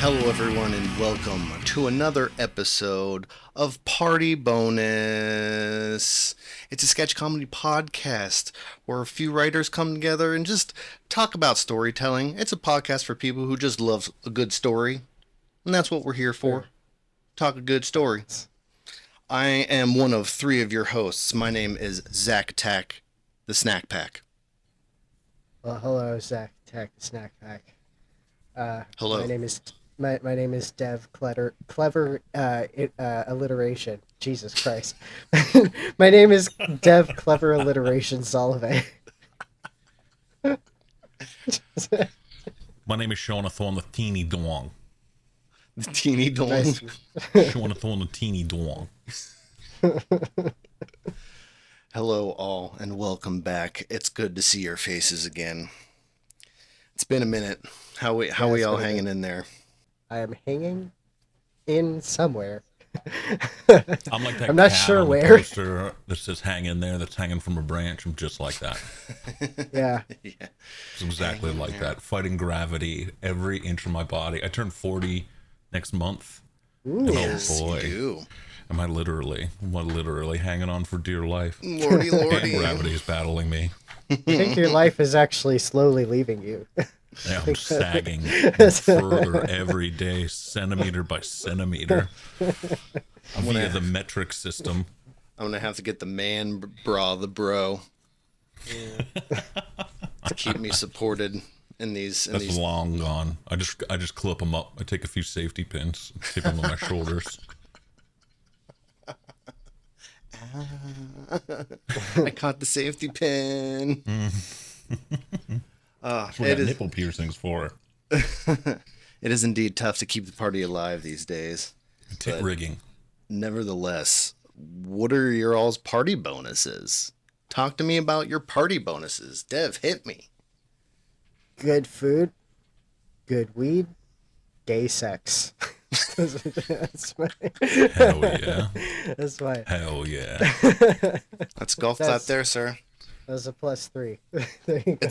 Hello, everyone, and welcome to another episode of Party Bonus. It's a sketch comedy podcast where a few writers come together and just talk about storytelling. It's a podcast for people who just love a good story, and that's what we're here for. Sure. Talk a good story. I am one of three of your hosts. My name is Zach the Snack Pack. Well, hello, Zach the Snack Pack. Hello. My name is Dev Clever Alliteration. Jesus Christ. My name is Dev Clever Alliteration Solovey. My name is Shawnathorn the Teeny Dong. The Teeny Dong. Nice. Shawnathorn the Teeny Dong. Hello, all, and welcome back. It's good to see your faces again. It's been a minute. How we all hanging in there? I am hanging in somewhere. I'm like that. I'm not cat sure on the where. poster that says "hang in there." That's hanging from a branch. I'm just like that. Yeah. Yeah. It's exactly Hanging like there. that. Fighting gravity every inch of my body. I turn 40 next month. Ooh. And Yes, oh boy, you do. am I literally hanging on for dear life. Lordy, And lordy. gravity is battling me. I think your life is actually slowly leaving you. Yeah, I'm sagging further every day, centimeter by centimeter, via the metric system. I'm gonna have to get the man bra, the bro, to keep me supported in these. That's long gone. I just clip them up. I take a few safety pins, tape them on my shoulders. I caught the safety pin. That's what It that is. nipple piercings for. It is indeed tough to keep the party alive these days. Tick But- rigging. Nevertheless, what are your all's party bonuses? Talk to me about your party bonuses. Dev, hit me. Good food, good weed, gay sex. That's my. Hell yeah. That's my. Hell yeah. Let's golf clap That's- there, sir. That's a +3. There you go.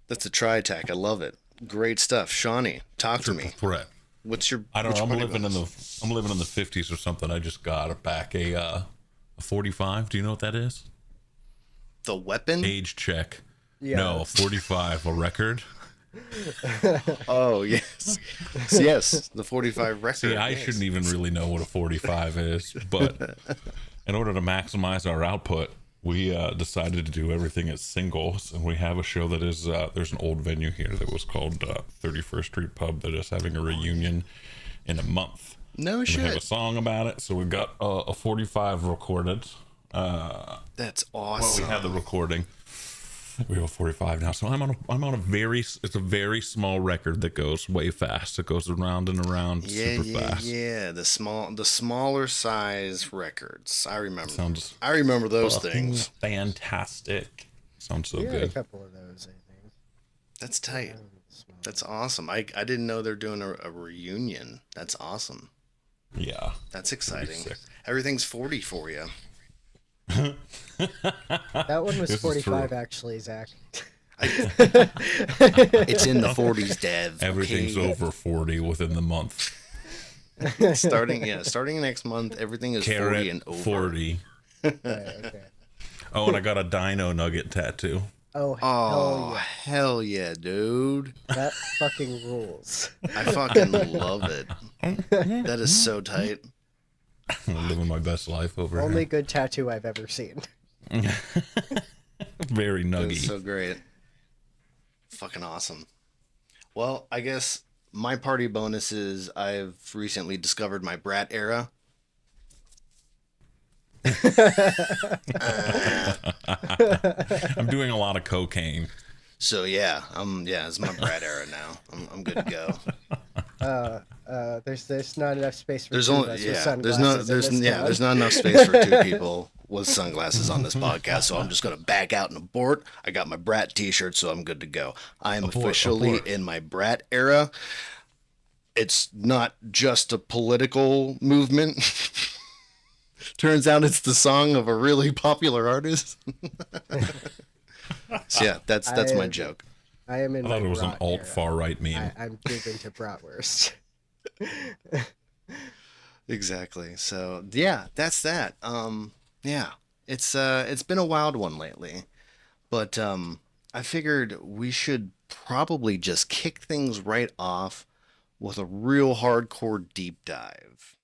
That's a tri-tack. I love it. Great stuff. Shawnee, talk to me. Threat. What's your I don't what's know. your I'm party living bonus? in the 50s or something. I just got back a 45. Do you know what that is? The weapon? Age check. Yeah. No, a 45, a record. Oh, yes. Yes, the 45 record. See, I yes. shouldn't even really know what a 45 is, but in order to maximize our output, we decided to do everything as singles, and we have a show that is, there's an old venue here that was called 31st Street Pub that is having a reunion in a month. No And we have a shit. song about it, so we got a 45 recorded. That's Well, awesome. we have the recording. We have a 45 now, so I'm on it's a very small record that goes way fast. It goes around and around super fast. Yeah. The smaller size records. I remember. Sounds I remember those fucking things. fantastic. Sounds so We had a good. couple of those, I think. That's tight. That's awesome. I didn't know they're doing a reunion. That's awesome. Yeah. That's exciting. sick. Everything's 40 for you. That one was This is 45, true. actually, Zach. It's in the 40s, Dev. Everything's okay? over 40 within the month. Starting next month, everything is 40 Carrot and over. 40. Right, okay. Oh, and I got a dino nugget tattoo. Oh, Oh, hell hell yeah, dude. yeah. That fucking rules. I fucking love it. That is so tight. I'm living my best life over Only good tattoo I've ever seen. here. Very It nuggy. was so great. Fucking awesome. Well, I guess my party bonus is I've recently discovered my brat era. I'm doing a lot of cocaine. So yeah, it's my brat era now. I'm good to go. There's not enough space for There's two of only us with there's sunglasses in this town. there's not enough space for two people with sunglasses on this podcast, so I'm just gonna back out and abort. I got my brat t-shirt, so I'm good to go. I'm officially abort. in my brat era. It's not just a political movement. Turns out it's the song of a really popular artist. So yeah, that's my joke. I am in I my thought it was an brat alt era. far right meme. I'm big into bratwurst. Exactly. So yeah, that's that. Yeah, it's been a wild one lately, but I figured we should probably just kick things right off with a real hardcore deep dive.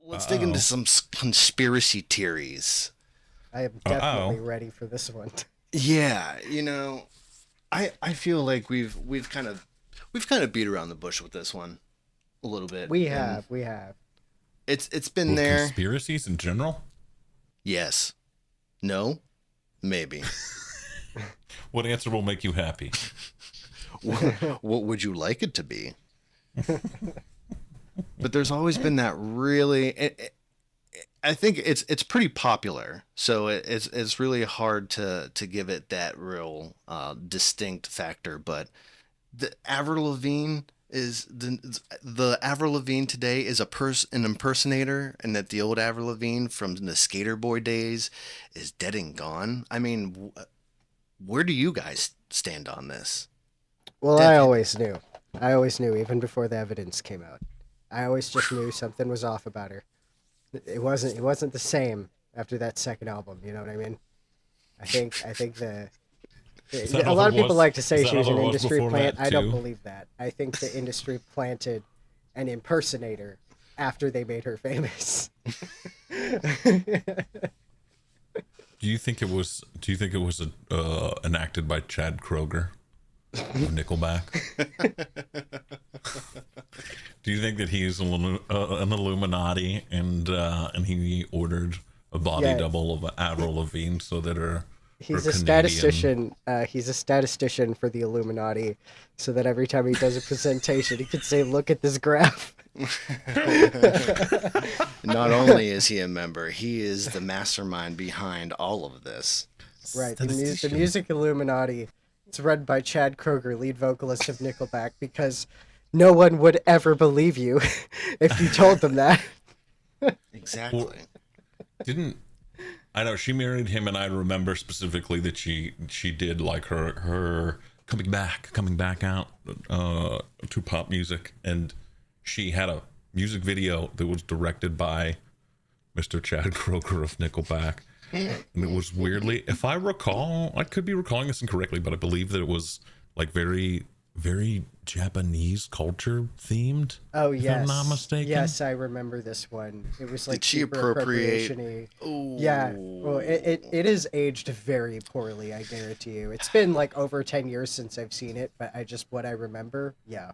Let's dig into Uh-oh. some conspiracy theories. I am Uh-oh. definitely ready for this one. Yeah, I feel like we've kind of beat around the bush with this one a little bit. We and have. it's been With there. conspiracies in general? Yes. No. Maybe. What answer will make you happy? What would you like it to be? But there's always been that really. I think it's pretty popular, so it's really hard to give it that real distinct factor. But the Avril Lavigne is the Avril Lavigne today is an impersonator, and that the old Avril Lavigne from the Skater Boy days is dead and gone. I mean, where do you guys stand on this? Well, I always knew. Even before the evidence came out. I always just knew something was off about her. It wasn't the same after that second album. You know what I mean? I think a lot of people like to say she was an industry plant. I don't believe that. I think the industry planted an impersonator after they made her famous. Do you think it was enacted by Chad Kroeger of Nickelback? Do you think that he's an Illuminati and he ordered a body double of Avril Lavigne so that he's a statistician. He's a statistician for the Illuminati, so that every time he does a presentation, he can say, "Look at this graph." Not only is he a member, he is the mastermind behind all of this. Right. The music Illuminati. It's run by Chad Kroeger, lead vocalist of Nickelback, because no one would ever believe you if you told them that. Exactly. I know she married him, and I remember specifically that she did like her coming back out to pop music, and she had a music video that was directed by Mr. Chad Kroeger of Nickelback. And it was weirdly, if I recall, I could be recalling this incorrectly, but I believe that it was like very, very Japanese culture themed. Oh, yes. If I'm not mistaken. Yes, I remember this one. It was like Did she appropriate? Yeah. Well, it is aged very poorly, I guarantee you. It's been like over 10 years since I've seen it, but what I remember, yeah,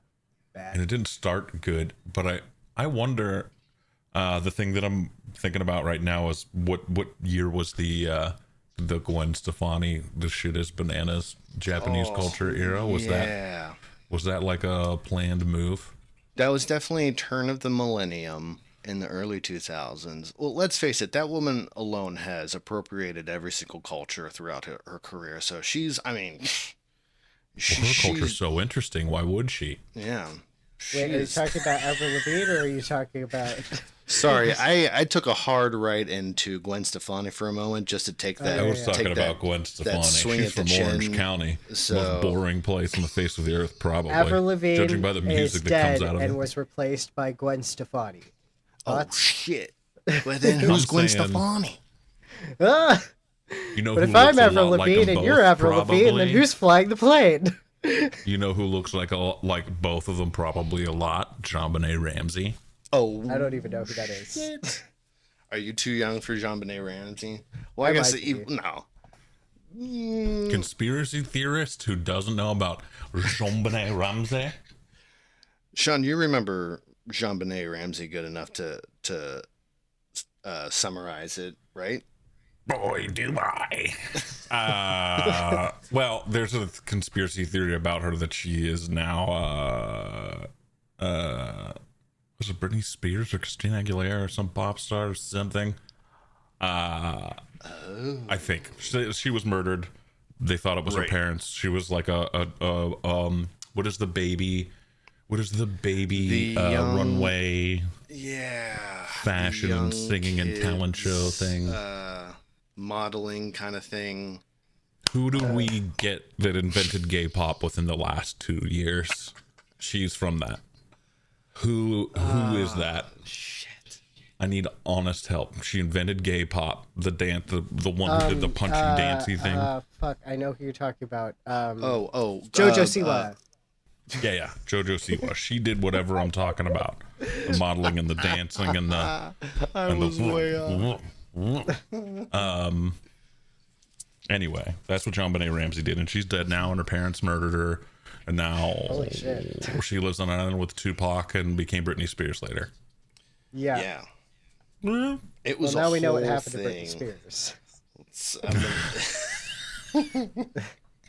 bad. And it didn't start good, but I wonder. The thing that I'm thinking about right now is what year was the Gwen Stefani "the shit is bananas" Japanese culture era? Was that like a planned move? That was definitely a turn of the millennium in the early 2000s. Well, let's face it, that woman alone has appropriated every single culture throughout her career. So her culture's so interesting. Why would she? Yeah. Wait, are you talking about Avril Lavigne, or are you talking about... Sorry, I took a hard right into Gwen Stefani for a moment just to take that. I was talking about Gwen Stefani. She's from Orange County, most boring place on the face of the earth, probably. Avril Lavigne judging by the music that comes out of it, and was replaced by Gwen Stefani. Thoughts? Oh shit! But then who's Gwen Stefani? Ah! You know, but if I'm Avril Lavigne and you're Avril Lavigne, then who's flying the plane? You know who looks like both of them probably a lot? JonBenet Ramsey. Oh, I don't even know who that is. Are you too young for JonBenet Ramsey? Well, I guess no. Conspiracy theorist who doesn't know about JonBenet Ramsey? Sean, you remember JonBenet Ramsey good enough to summarize it, right? Boy, do I. Well, there's a conspiracy theory about her that she is now, was it Britney Spears or Christina Aguilera or some pop star or something? I think. She was murdered. They thought it was her parents. She was like what is the baby runway? fashion young and singing and talent show kids, thing. Modeling kind of thing. Who do we get that invented gay pop within the last 2 years? She's from that. Who is that? Shit. I need honest help. She invented gay pop. The dance, the one who did the punchy dancey thing. Fuck, I know who you're talking about. JoJo Siwa. Yeah, JoJo Siwa. She did whatever I'm talking about. The modeling and the dancing and the... I was way off. Anyway, that's what John Benet Ramsey did, and she's dead now, and her parents murdered her, and now Holy shit. she lives on an island with Tupac and became Britney Spears later. Yeah. It was Well, now we know what whole happened thing. to Britney Spears.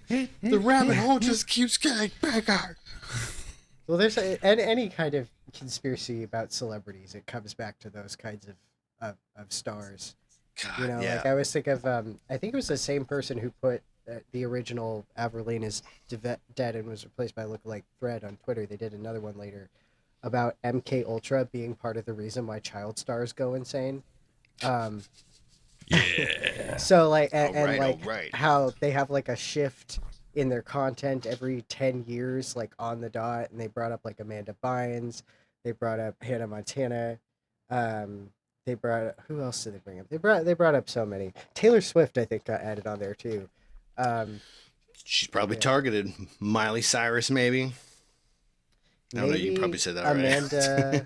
The rabbit hole just keeps getting bigger. Well, there's any kind of conspiracy about celebrities. It comes back to those kinds of stars. God, You know, like I always think of, I think it was the same person who put the original Avril Lavigne is dead and was replaced by a lookalike thread on Twitter. They did another one later about MK Ultra being part of the reason why child stars go insane. Yeah. So like, Alright. how they have like a shift in their content every 10 years, like on the dot, and they brought up like Amanda Bynes, they brought up Hannah Montana, they brought up, who else did they bring up? They brought up so many. Taylor Swift, I think, got added on there too. She's probably targeted. Miley Cyrus, maybe. I don't know. You probably said that already. Amanda.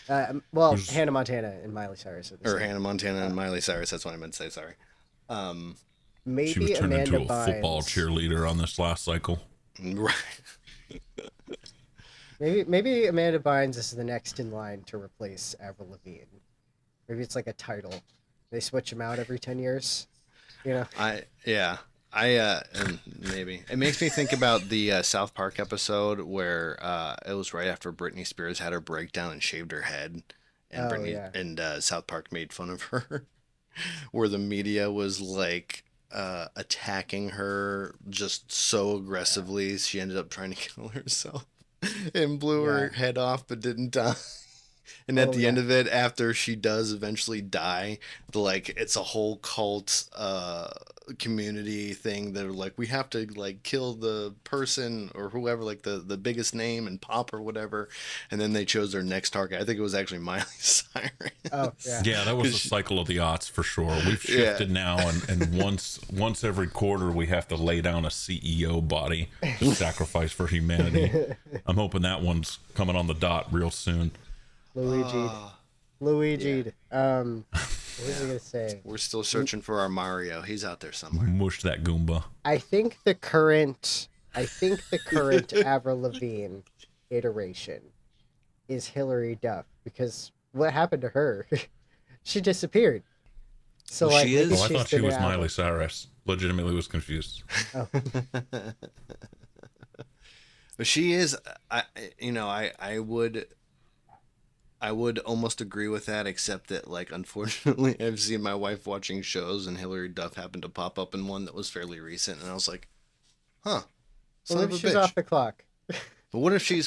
Hannah Montana and Miley Cyrus. Are the Or same. Hannah Montana and Miley Cyrus. That's what I meant to say. Sorry. Maybe She was turned Amanda into a football Bynes. cheerleader on this last cycle. Right. Maybe Amanda Bynes is the next in line to replace Avril Lavigne. Maybe it's like a title. They switch them out every 10 years. You know. And maybe it makes me think about the South Park episode where it was right after Britney Spears had her breakdown and shaved her head, and South Park made fun of her, where the media was like attacking her just so aggressively. She ended up trying to kill herself and blew her head off, but didn't die. And at the end of it, after she does eventually die, it's a whole cult community thing. They're like, we have to like kill the person or whoever, like the biggest name and pop or whatever. And then they chose their next target. I think it was actually Miley Cyrus. Oh yeah. Yeah, that was the cycle of the aughts for sure. We've shifted now, and once every quarter we have to lay down a CEO body to sacrifice for humanity. I'm hoping that one's coming on the dot real soon. Luigi. What was I gonna say? We're still searching for our Mario. He's out there somewhere. Mush that Goomba. I think the current Avril Lavigne iteration is Hillary Duff, because what happened to her? She disappeared. So Well, like, she maybe is? I she's thought she the new was Avril. Miley Cyrus. Legitimately was confused. Oh. But she is. I would almost agree with that, except that, like, unfortunately, I've seen my wife watching shows, and Hillary Duff happened to pop up in one that was fairly recent, and I was like, huh, son Well, of maybe a she's bitch. off the clock. But what if she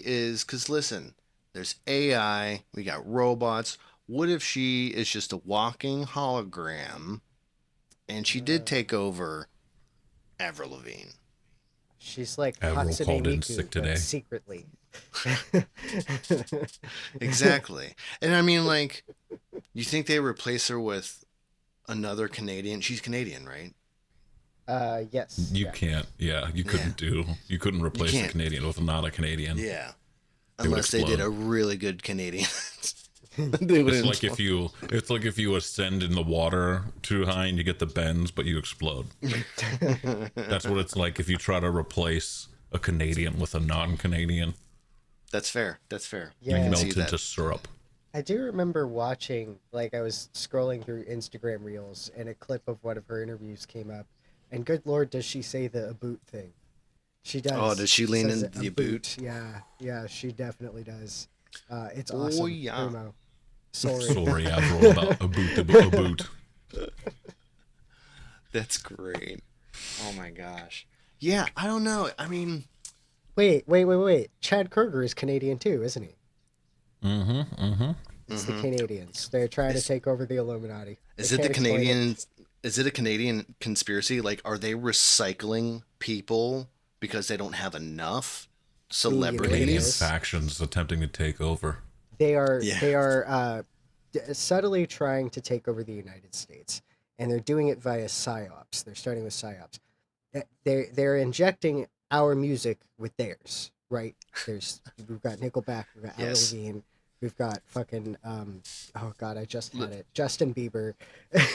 is, because listen, there's AI, we got robots. What if she is just a walking hologram, and she did take over Avril Lavigne? She's like Avril Hatsune called in Miku, sick but today. secretly. Exactly. And I mean, like, you think they replace her with another Canadian? She's Canadian, right? Yes. You can't. Yeah, you couldn't replace a can't. Canadian with not a Canadian. Yeah. They would Unless they did explode. a really good Canadian. They would It's like if you ascend in the water too high and you get the bends, but you explode. That's what it's like if you try to replace a Canadian with a non-Canadian. That's fair. That's fair. Yeah. I can Melt see that. into syrup. I do remember watching, like, I was scrolling through Instagram Reels, and a clip of one of her interviews came up, and good lord, does she say the aboot thing? She does. Oh, does she lean says into the aboot? Yeah, she definitely does. It's Oh, awesome. yeah. Primo. Sorry. Sorry, Avril, about a boot. That's great. Oh my gosh. Yeah, I don't know. I mean, Wait. Chad Kroeger is Canadian too, isn't he? It's the Canadians. They're trying to take over the Illuminati. Is They it the can't explain Canadian? Is it a Canadian conspiracy? Like, are they recycling people because they don't have enough Ooh, you know what it Canadian is? celebrities? factions attempting to take over. They are Yeah. subtly trying to take over the United States, and they're doing it via psyops. They're starting with psyops. They're injecting our music with theirs, right? We've got Nickelback, we've got Avril Yes. Lavigne, we've got fucking oh god, I just had it, Justin Bieber.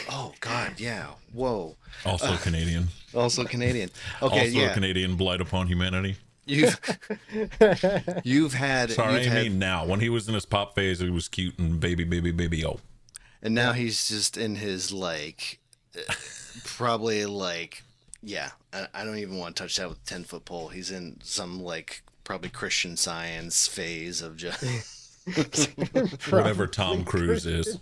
Oh God, yeah. Whoa. Also Canadian. Also Canadian. Okay, Also yeah. a Canadian blight upon humanity. You've you've had Sorry, you've I had, mean now. When he was in his pop phase, he was cute and baby, oh. and now he's just in his like probably like yeah. I don't even want to touch that with a 10-foot pole. He's in some like probably Christian Science phase of just Whatever Tom Cruise is.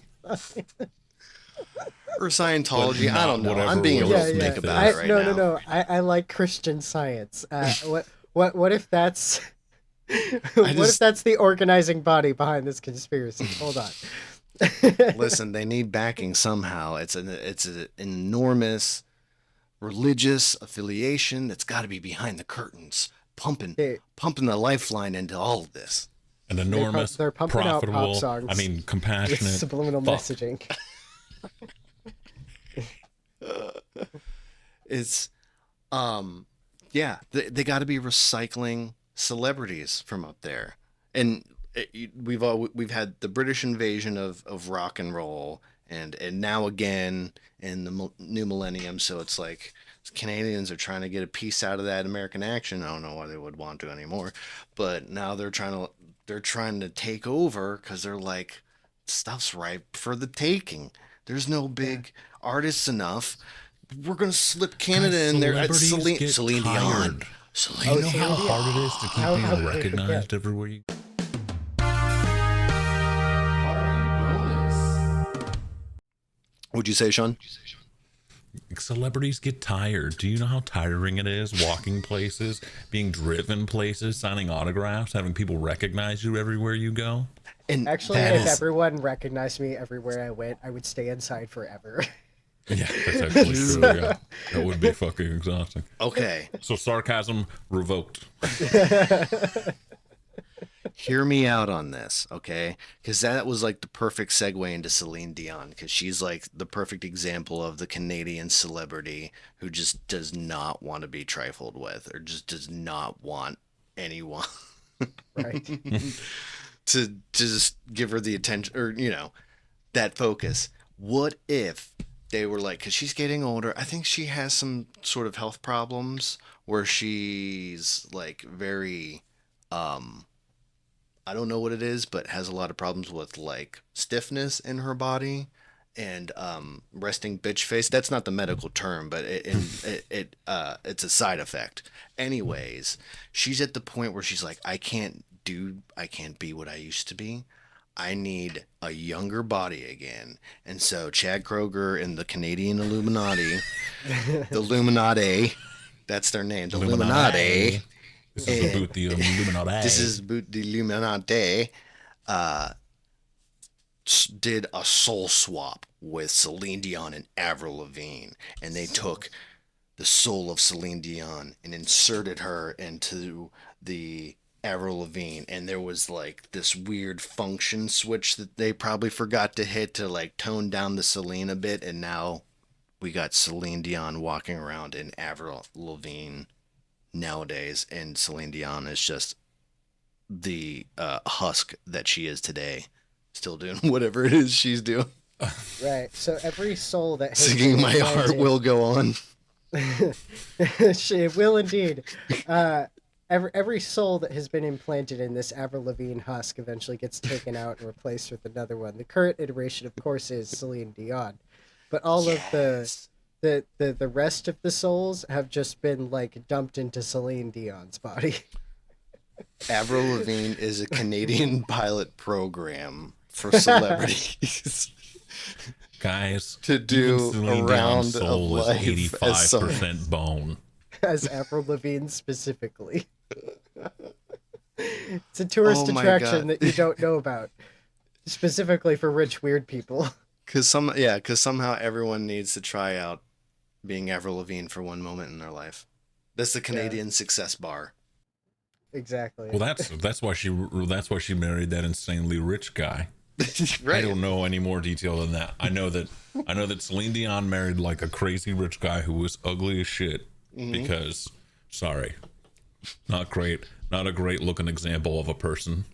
or Scientology. But I don't know. not I'm being a whatever real Will thick Smith about is. it right no, now. no. I like Christian Science. What if that's what if just- that's the organizing body behind this conspiracy? Hold on. Listen, they need backing somehow. It's an enormous religious affiliation that's got to be behind the curtains, pumping Hey. the lifeline into all of this. An enormous, they're pumping out pop profitable, songs I mean, With compassionate. subliminal fuck. messaging. It's yeah, they got to be recycling celebrities from up there. And we've had the British invasion of rock and roll, and now again in the new millennium. So it's like Canadians are trying to get a piece out of that American action. I don't know why they would want to anymore, but now they're trying to take over because they're like, stuff's ripe for the taking. There's no big artists enough. We're gonna slip Canada in there. It's Celebrities get Celine Dion. tired. Celine You know Dion. how hard it is to keep How being could they recognized everywhere you go? What'd you say, Sean? Celebrities get tired. Do you know how tiring it is walking places, being driven places, signing autographs, having people recognize you everywhere you go? And Actually, that if is- everyone recognized me everywhere I went, I would stay inside forever. Yeah, that's actually true. Yeah, that would be fucking exhausting. okay, So sarcasm revoked. hear me out on this, okay? Because that was like the perfect segue into Celine Dion, because she's like the perfect example of the Canadian celebrity who just does not want to be trifled with, or just does not want anyone Right. to just give her the attention, or that focus. What if they were like, because she's getting older, I think she has some sort of health problems where she's like very I don't know what it is, but has a lot of problems with like stiffness in her body and resting bitch face. That's not the medical term, but it's a side effect. Anyways, she's at the point where she's like, I can't be what I used to be. I need a younger body again. And so Chad Kroeger and the Canadian Illuminati, the Illuminati, that's their name, the Illuminati. This is about the Illuminati. This is about the Illuminati. Did a soul swap with Celine Dion and Avril Lavigne, and they took the soul of Celine Dion and inserted her into the Avril Lavigne, and there was like this weird function switch that they probably forgot to hit to like tone down the Celine a bit, and now we got Celine Dion walking around in Avril Lavigne nowadays, and Celine Dion is just the husk that she is today, still doing whatever it is she's doing. Right. So every soul that has Singing been My Heart implanted- Will Go On. She will indeed. Every soul that has been implanted in this Avril Lavigne husk eventually gets taken out and replaced with another one. The current iteration, of course, is Celine Dion, but all of the rest of the souls have just been like dumped into Celine Dion's body. Avril Lavigne is a Canadian pilot program for celebrities Guys, to do even Celine a Dion's round of soul is life as some 85% bone. As Avril Lavigne specifically. It's a tourist Oh my attraction God. that you don't know about, specifically for rich, weird people. Because somehow everyone needs to try out being Avril Lavigne for one moment in their life. That's the Yeah, Canadian success bar. exactly. Well, that's why she married that insanely rich guy. I Right. don't know any more detail than that. I know that Celine Dion married like a crazy rich guy who was ugly as shit because, sorry, not great, not a great looking example of a person.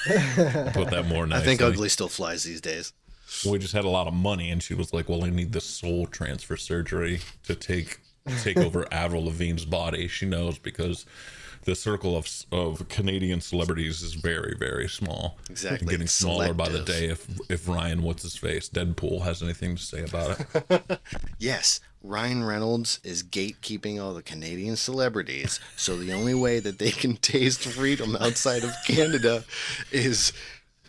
Put that more I nicely. think ugly still flies these days. Well, we just had a lot of money, and she was like, "Well, I need the soul transfer surgery to take over Avril Lavigne's body." She knows because the circle of Canadian celebrities is very, very small. Exactly. And getting smaller by the Selective. day. If Ryan, what's his face, Deadpool, has anything to say about it. Yes, Ryan Reynolds is gatekeeping all the Canadian celebrities, so the only way that they can taste freedom outside of Canada is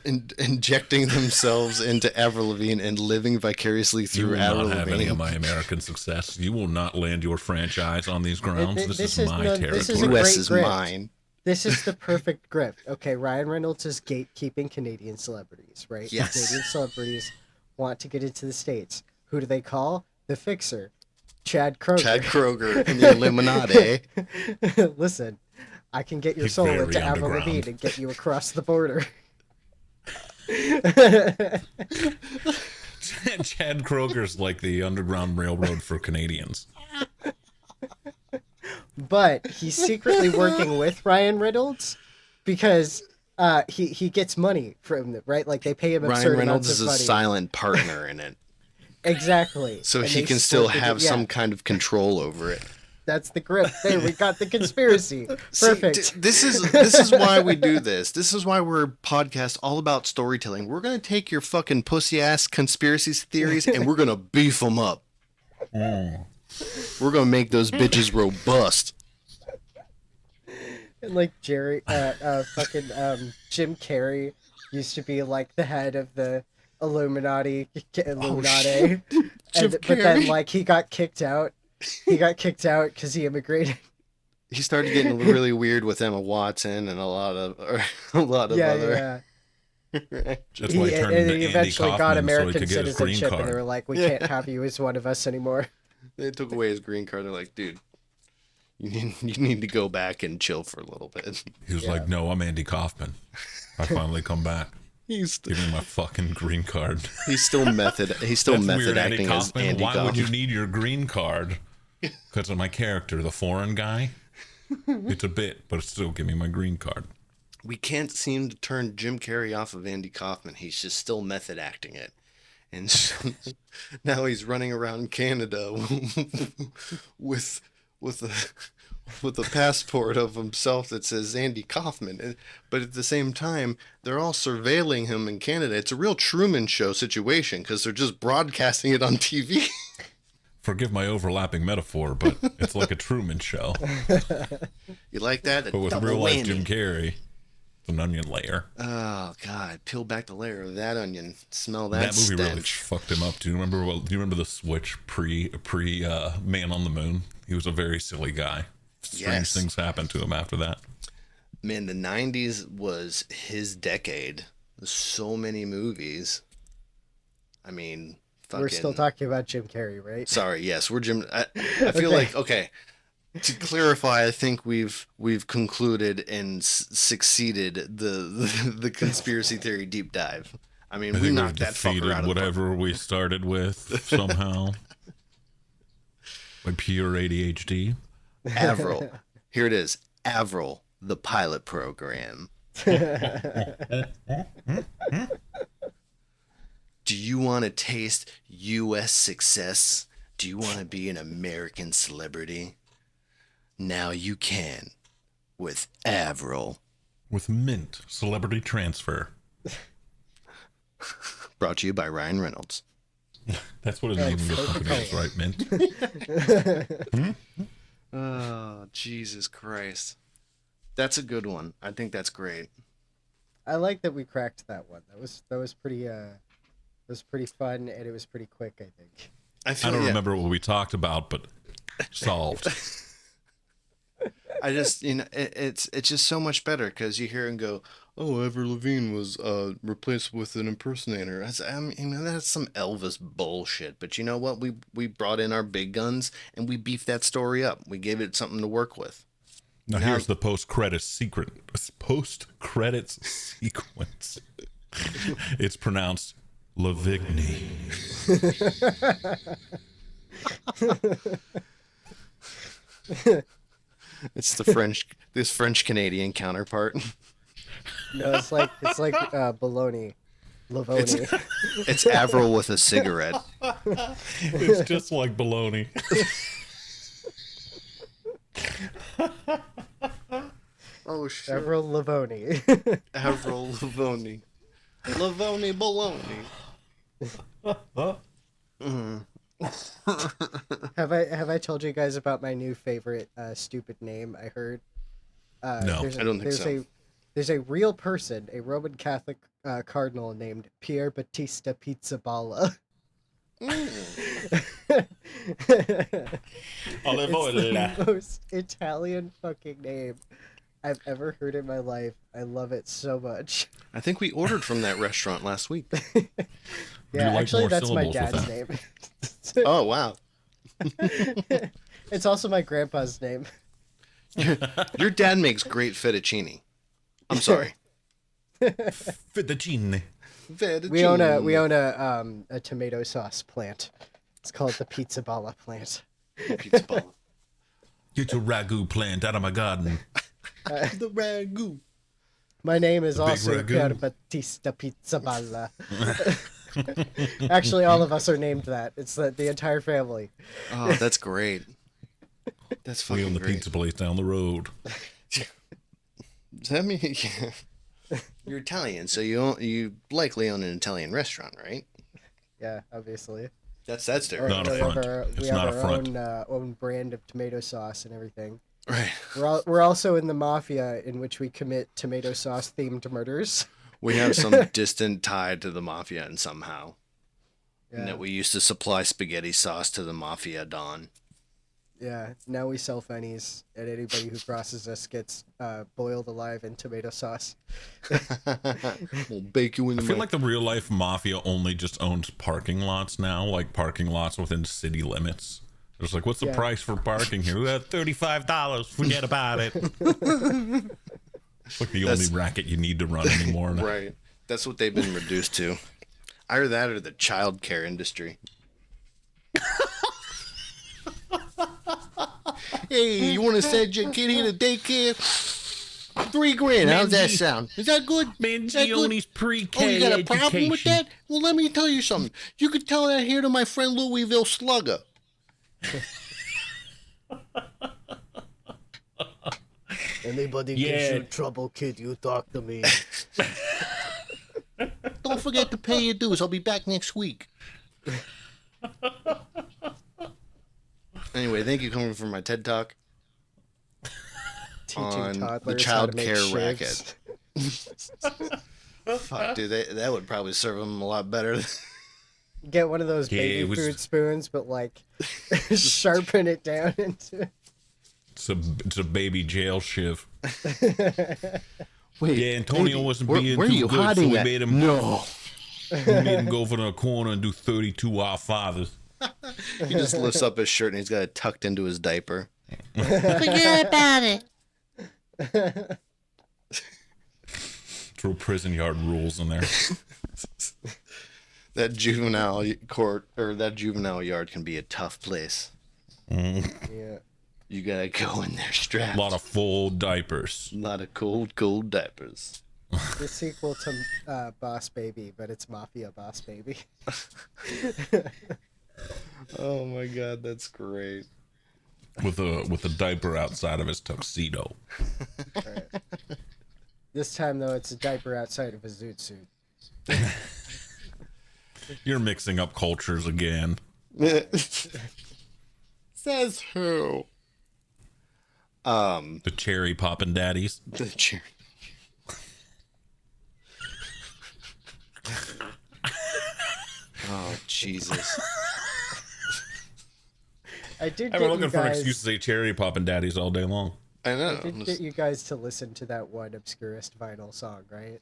injecting themselves into Avril Lavigne and living vicariously You through will Avril not have any Lavigne. of my American success. You will not land your franchise on these grounds. This is my territory. this is a US great is grift. mine. This is the perfect grift. Okay, Ryan Reynolds is gatekeeping Canadian celebrities, right? Yes. Canadian celebrities want to get into the States. Who do they call? The Fixer. Chad Kroger. Chad Kroger and the Illuminati. Listen, I can get your He's soul very into Avril underground. Lavigne and get you across the border. Chad Kroger's like the Underground Railroad for Canadians. But he's secretly working with Ryan Reynolds because he gets money from them, right? Like they pay him absurd Ryan Reynolds amounts is of a money. silent partner in it, Exactly. so And he they can still split it- have yeah, some kind of control over it. That's the grip. There, we got the conspiracy. See, Perfect. this is why we do this. This is why we're a podcast all about storytelling. We're gonna take your fucking pussy ass conspiracy theories and we're gonna beef them up. We're gonna make those bitches robust. And like Jim Carrey used to be like the head of the Illuminati. Jim But then Carrey. like he got kicked out. He got kicked out because he immigrated. He started getting really weird with Emma Watson and a lot of Yeah, other. yeah. That's why he turned And into he Andy eventually got Kaufman so he American could get his green citizenship, and they were card. like, "We Yeah. can't have you as one of us anymore." They took away his green card. They're like, dude, you need to go back and chill for a little bit. He was Yeah. like, "No, I'm Andy Kaufman. I finally come back. He's Give me my fucking green card." he's still method. He's still That's method weird, acting Andy as Kaufman. Andy Why would you Kaufman. need your green card? Because of my character, the foreign guy. It's a bit, but still give me my green card. We can't seem to turn Jim Carrey off of Andy Kaufman. He's just still method acting it. And so, now he's running around Canada with a passport of himself that says Andy Kaufman. But at the same time, they're all surveilling him in Canada. It's a real Truman Show situation because they're just broadcasting it on TV. Forgive my overlapping metaphor, but it's like a Truman Show, You like that? A but with double real life whammy. Jim Carrey. It's an onion layer. Oh God! Peel back the layer of that onion. Smell that, That movie really stench. fucked him up. Do you remember the Switch pre Man on the Moon? He was a very silly guy. Strange Yes. things happened to him after that. Man, the '90s was his decade. So many movies. I mean, fucking. We're still talking about Jim Carrey, right? Sorry, yes, we're Jim. I feel Okay. like okay. To clarify, I think we've concluded and succeeded the conspiracy theory deep dive. I mean, I we think we've knocked that fucker defeated out of the park. whatever we started with somehow. By pure ADHD. Avril. Here it is. Avril, the pilot program. Do you want to taste U.S. success? Do you want to be an American celebrity? Now you can with Avril. With Mint Celebrity Transfer. Brought to you by Ryan Reynolds. That's what his name of the company is, right, Mint? Oh, Jesus Christ. That's a good one. I think that's great. I like that we cracked that one. That was pretty fun, and it was pretty quick, I think. I I feel don't yeah. remember what we talked about, but solved. I just, it's just so much better because you hear and go, "Oh, Avril Lavigne was replaced with an impersonator." That's some Elvis bullshit. But you know what? We brought in our big guns and we beefed that story up. We gave it something to work with. Now here's the post-credits sequence. It's pronounced Lavigne. It's this French Canadian counterpart. No, it's like baloney. Lavoni. It's Avril with a cigarette. It's just like baloney. Oh shit. Avril Lavoni. Avril Lavigne. Lavoni baloney. Have I told you guys about my new favorite stupid name I heard? No, I don't think so. There's a real person, a Roman Catholic cardinal named Pier Battista Pizzaballa. It's the most Italian fucking name I've ever heard in my life. I love it so much. I think we ordered from that restaurant last week. Yeah, like actually, more that's my syllables with dad's name. Oh wow. It's also my grandpa's name. Your dad makes great fettuccine. I'm sorry. Fettuccine. We own a tomato sauce plant. It's called the Pizzaballa plant. Pizza ball. Get your ragu plant out of my garden. The ragu. My name is also ragu. Pier Battista Pizzaballa. Actually, all of us are named that. It's the entire family. Oh, that's great. That's We fucking own the great. pizza place down the road. Does that mean you're Italian? So you likely own an Italian restaurant, right? Yeah, obviously. That's Not a front. We It's have not a our front. own brand of tomato sauce and everything. right. We're also in the mafia, in which we commit tomato sauce themed murders. We have some distant tie to the mafia, and somehow, and Yeah. that we used to supply spaghetti sauce to the mafia don. Yeah, now we sell fennies, and anybody who crosses us gets boiled alive in tomato sauce. We'll bake you in the I feel like the real life mafia only just owns parking lots now, like parking lots within city limits. It's like, what's the Yeah. price for parking here? We have $35. Forget about it. It's like the only racket you need to run anymore. right. That's what they've been reduced to. Either that or the child care industry. Hey, you want to send your kid here to daycare? $3,000. How's that sound? Is that good? Is that good? Mangione's pre-K Oh, you got a problem education. with that? Well, let me tell you something. You could tell that here to my friend Louisville Slugger. Anybody gives you trouble, kid, you talk to me. Don't forget to pay your dues. I'll be back next week. Anyway, thank you for coming for my TED Talk Teaching on toddlers the how child to make care shivs. racket. Fuck, dude, that would probably serve them a lot better. Get one of those Yeah, baby it was- food spoons, but like sharpen it down into. It's a baby jail shiv. Wait, Yeah, Antonio baby, wasn't where, being where too are you good, so hiding we that? made him No. we made him go for the corner and do 32 Our Fathers. He just lifts up his shirt and he's got it tucked into his diaper. Forget about it. Throw prison yard rules in there. That juvenile court or that juvenile yard can be a tough place. Yeah. You gotta go in there strapped. A lot of full diapers. A lot of cold diapers. The sequel to Boss Baby, but it's Mafia Boss Baby. Oh my god, that's great. With a diaper outside of his tuxedo. This time, though, it's a diaper outside of a zoot suit. You're mixing up cultures again. Says who? The cherry poppin' daddies. The cherry. Oh Jesus! I did I've get been you looking for an guys. excuse to say cherry poppin' daddies all day long. I know. I did get you guys to listen to that one obscurest vinyl song, right?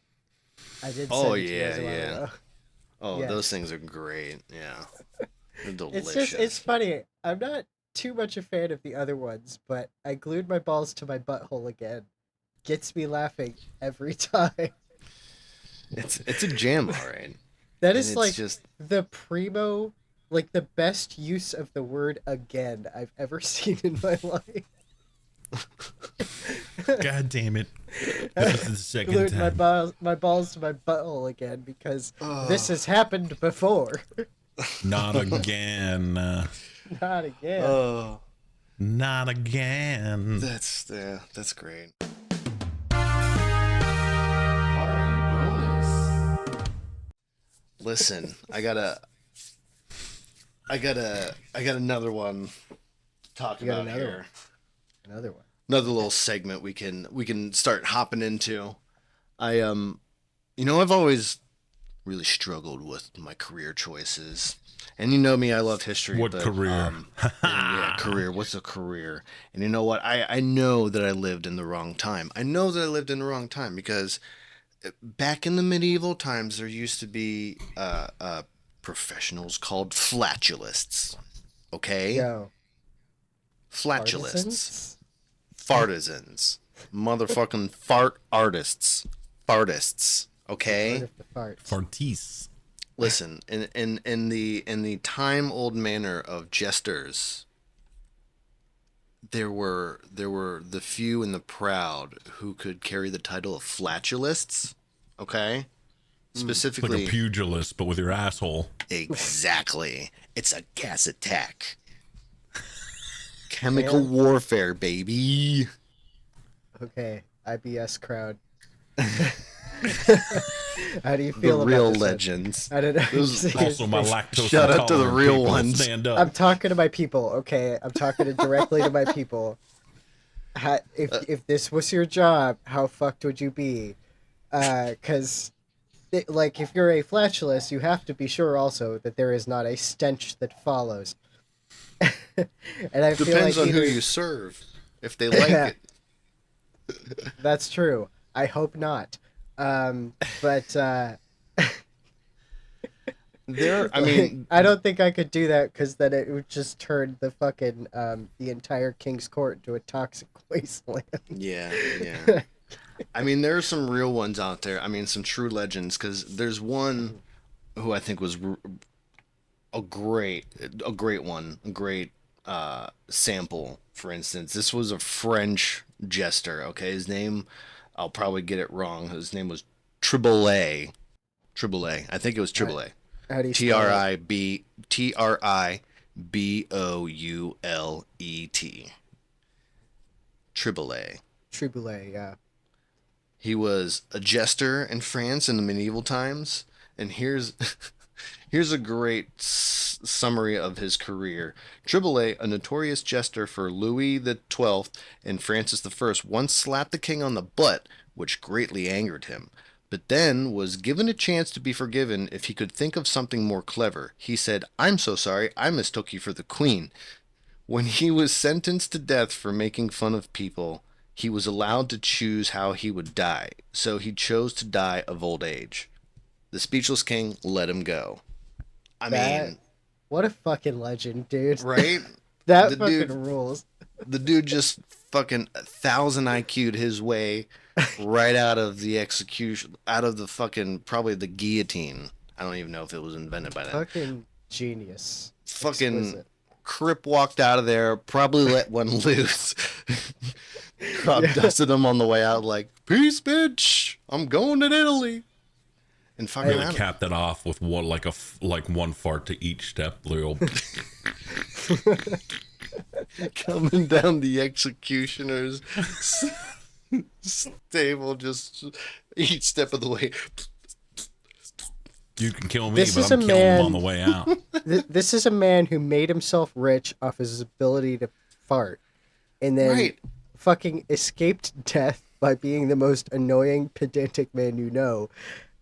I did Oh, send it to you yeah, guys a while yeah. ago. Oh, Yeah. those things are great. Yeah. They're It's delicious. just, it's funny. I'm not too much a fan of the other ones, but I glued my balls to my butthole again. Gets me laughing every time. It's a jam, all right. That And is it's like just the primo, like the best use of the word again I've ever seen in my life. God damn it. This is the second Glued time. my balls to my butthole again because this oh, has happened before. Not again. Not again. oh, Not again. that's great. Listen, I got another one to talk You got about another here. one? Another one. Another little segment we can start hopping into. I've always really struggled with my career choices. And you know me, I love history. What but, career? yeah, career. What's a career? And you know what? I know that I lived in the wrong time. I know that I lived in the wrong time because back in the medieval times, there used to be professionals called flatulists. Okay? Yo, Flatulists. artisans? Fartisans. Motherfucking fart artists. Fartists. Art Okay? of the farts. Fartis. Listen, in the time old manner of jesters, there were the few and the proud who could carry the title of flatulists. Okay? Like Specifically, a pugilist, but with your asshole. exactly. It's a gas attack. Chemical warfare, baby. Okay, IBS crowd. How do you The feel about real this one? legends. I don't know. Those- Also, my lactose Shout out to the intolerant real people. ones. Stand up. I'm talking to my people, okay? I'm talking directly to my people. If this was your job, how fucked would you be? Because, like, if you're a flatulist, you have to be sure also that there is not a stench that follows. And I feel Depends like on who either- you serve. If they like it. That's true. I hope not. But There, I mean, I don't think I could do that because then it would just turn the fucking the entire King's Court into a toxic wasteland. yeah, yeah. I mean, there are some real ones out there. I mean, some true legends. Because there's one who I think was a great one, a great sample. For instance, this was a French jester. Okay, his name, I'll probably get it wrong. His name was Triboulet. Triboulet. I think it was Triboulet. How do you spell that? Triboulet. Triboulet. Triboulet, yeah. He was a jester in France in the medieval times, and here's here's a great summary of his career. Triboulet, a notorious jester for Louis the XII and Francis I, once slapped the king on the butt, which greatly angered him, but then was given a chance to be forgiven if he could think of something more clever. He said, "I'm so sorry, I mistook you for the queen." When he was sentenced to death for making fun of people, he was allowed to choose how he would die, so he chose to die of old age. The speechless king let him go. I mean, What a fucking legend, dude. right? That The fucking dude- rules. The dude just fucking 1,000 IQ'd his way right out of the execution, out of the fucking, probably the guillotine. I don't even know if it was invented by then. Fucking genius. Fucking Exquisite. Crip walked out of there, probably let one loose. Crop dusted him on the way out, like, "Peace, bitch. I'm going to Italy." And fucking Really out. capped that off with one like one fart to each step. Little Coming down the executioner's stable, just each step of the way. you can kill me, This but is I'm a killing him man- on the way out. This is a man who made himself rich off his ability to fart, and then Right. fucking escaped death by being the most annoying, pedantic man you know.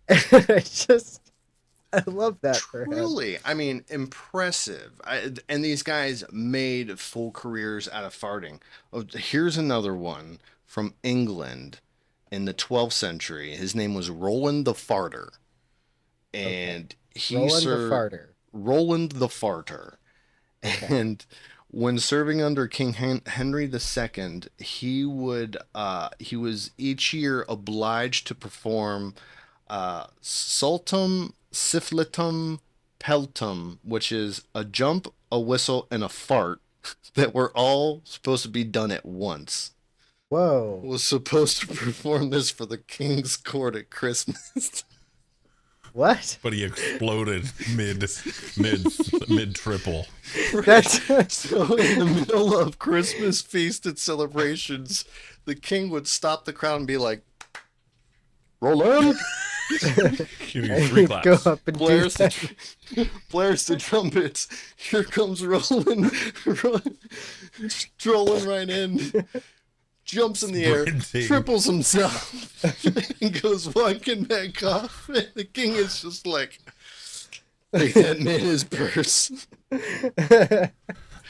I just, I love that for him. Truly, I mean, impressive. And these guys made full careers out of farting. Oh, here's another one from England in the 12th century. His name was Roland the Farter. And he Roland the served Farter. Roland the Farter. Okay. And when serving under King Henry II, he was each year obliged to perform sultum, syphilitum, peltum, which is a jump, a whistle, and a fart that were all supposed to be done at once. Whoa. Was supposed to perform this for the king's court at Christmas. What? But he exploded mid triple. That's So in the middle of Christmas feast and celebrations, the king would stop the crowd and be like, Roland! Shooting three go claps. up and Blares do that. blares the trumpets. Here comes Roland. Strolling right in. Jumps in the air, Sprinting. triples himself, and goes walking back off. And the king is just like, take that man his purse.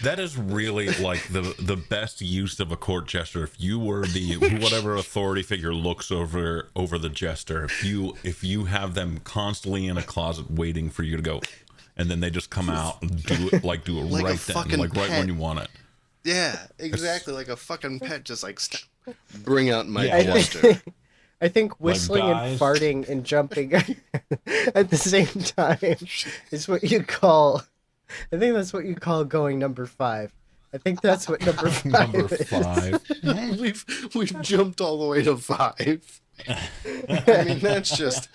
That is really like the best use of a court jester. If you were the whatever authority figure looks over the jester, if you have them constantly in a closet waiting for you to go, and then they just come out and do it Like a right fucking then, like right pet. when you want it. Yeah, exactly. Like a fucking pet, just like, bring out my Yeah. jester. I think whistling guys. and farting and jumping at the same time is what you call. I think that's what you call going number 5. I think that's what number 5 Number is. 5. We've jumped all the way to 5. I mean, that's just,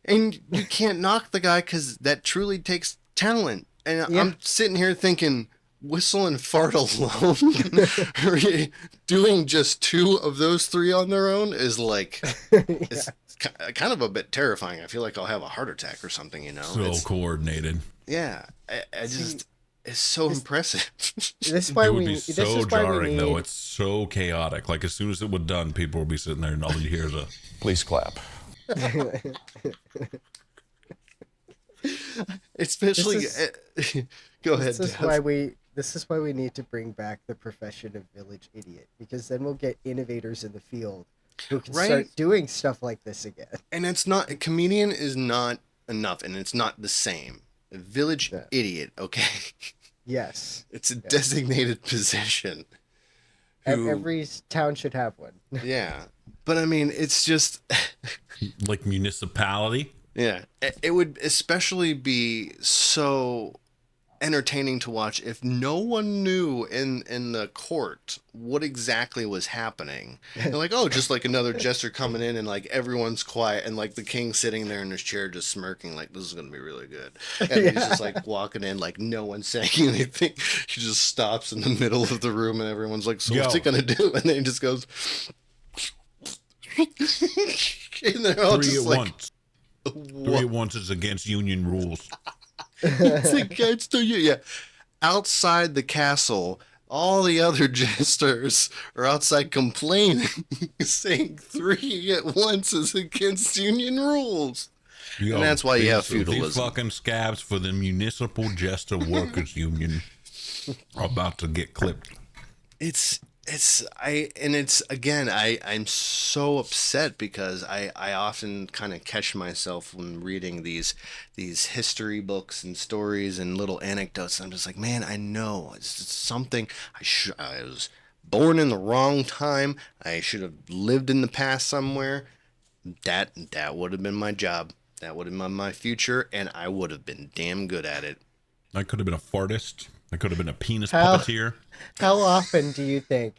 and you can't knock the guy because that truly takes talent. And Yeah. I'm sitting here thinking, whistle and fart alone, doing just 2 of those 3 on their own is like, it's kind of a bit terrifying. I feel like I'll have a heart attack or something, you know? So coordinated. Yeah, I just, it's so impressive. This is It why would we. be This so is why we jarring, need. though. It's so chaotic. Like, as soon as it was done, people would be sitting there, and all you hear is a Please clap. Especially, go ahead. This is Dev. why we. This is why we need to bring back the profession of village idiot, because then we'll get innovators in the field who can Right. start doing stuff like this again. And it's not, a comedian is not enough, and it's not the same. A village Yeah. idiot, okay? Yes. It's a designated position. Who- Every town should have one. yeah. But I mean, it's just, like municipality. yeah. It would especially be so entertaining to watch if no one knew in the court what exactly was happening. They're like, oh, just like another jester coming in, and like everyone's quiet, and like the king's sitting there in his chair just smirking like, this is gonna be really good, and he's just like walking in, like no one's saying anything. He just stops in the middle of the room, and everyone's like, so what's he Yo. gonna do? And then he just goes and they're all 3 just at like, once. 3 what? at once is against union rules. It's against you. Yeah. Outside the castle, all the other jesters are outside complaining, saying 3 at once is against union rules. Yo, And that's why you have these feudalism. fucking scabs for the Municipal Jester Workers Union are about to get clipped. I'm so upset because I often kind of catch myself when reading these history books and stories and little anecdotes. I'm just like, man, I know it's something I was born in the wrong time. I should have lived in the past somewhere. That would have been my job. That would have been my future, and I would have been damn good at it. I could have been a fartist. I could have been a penis How- puppeteer. How often do you think?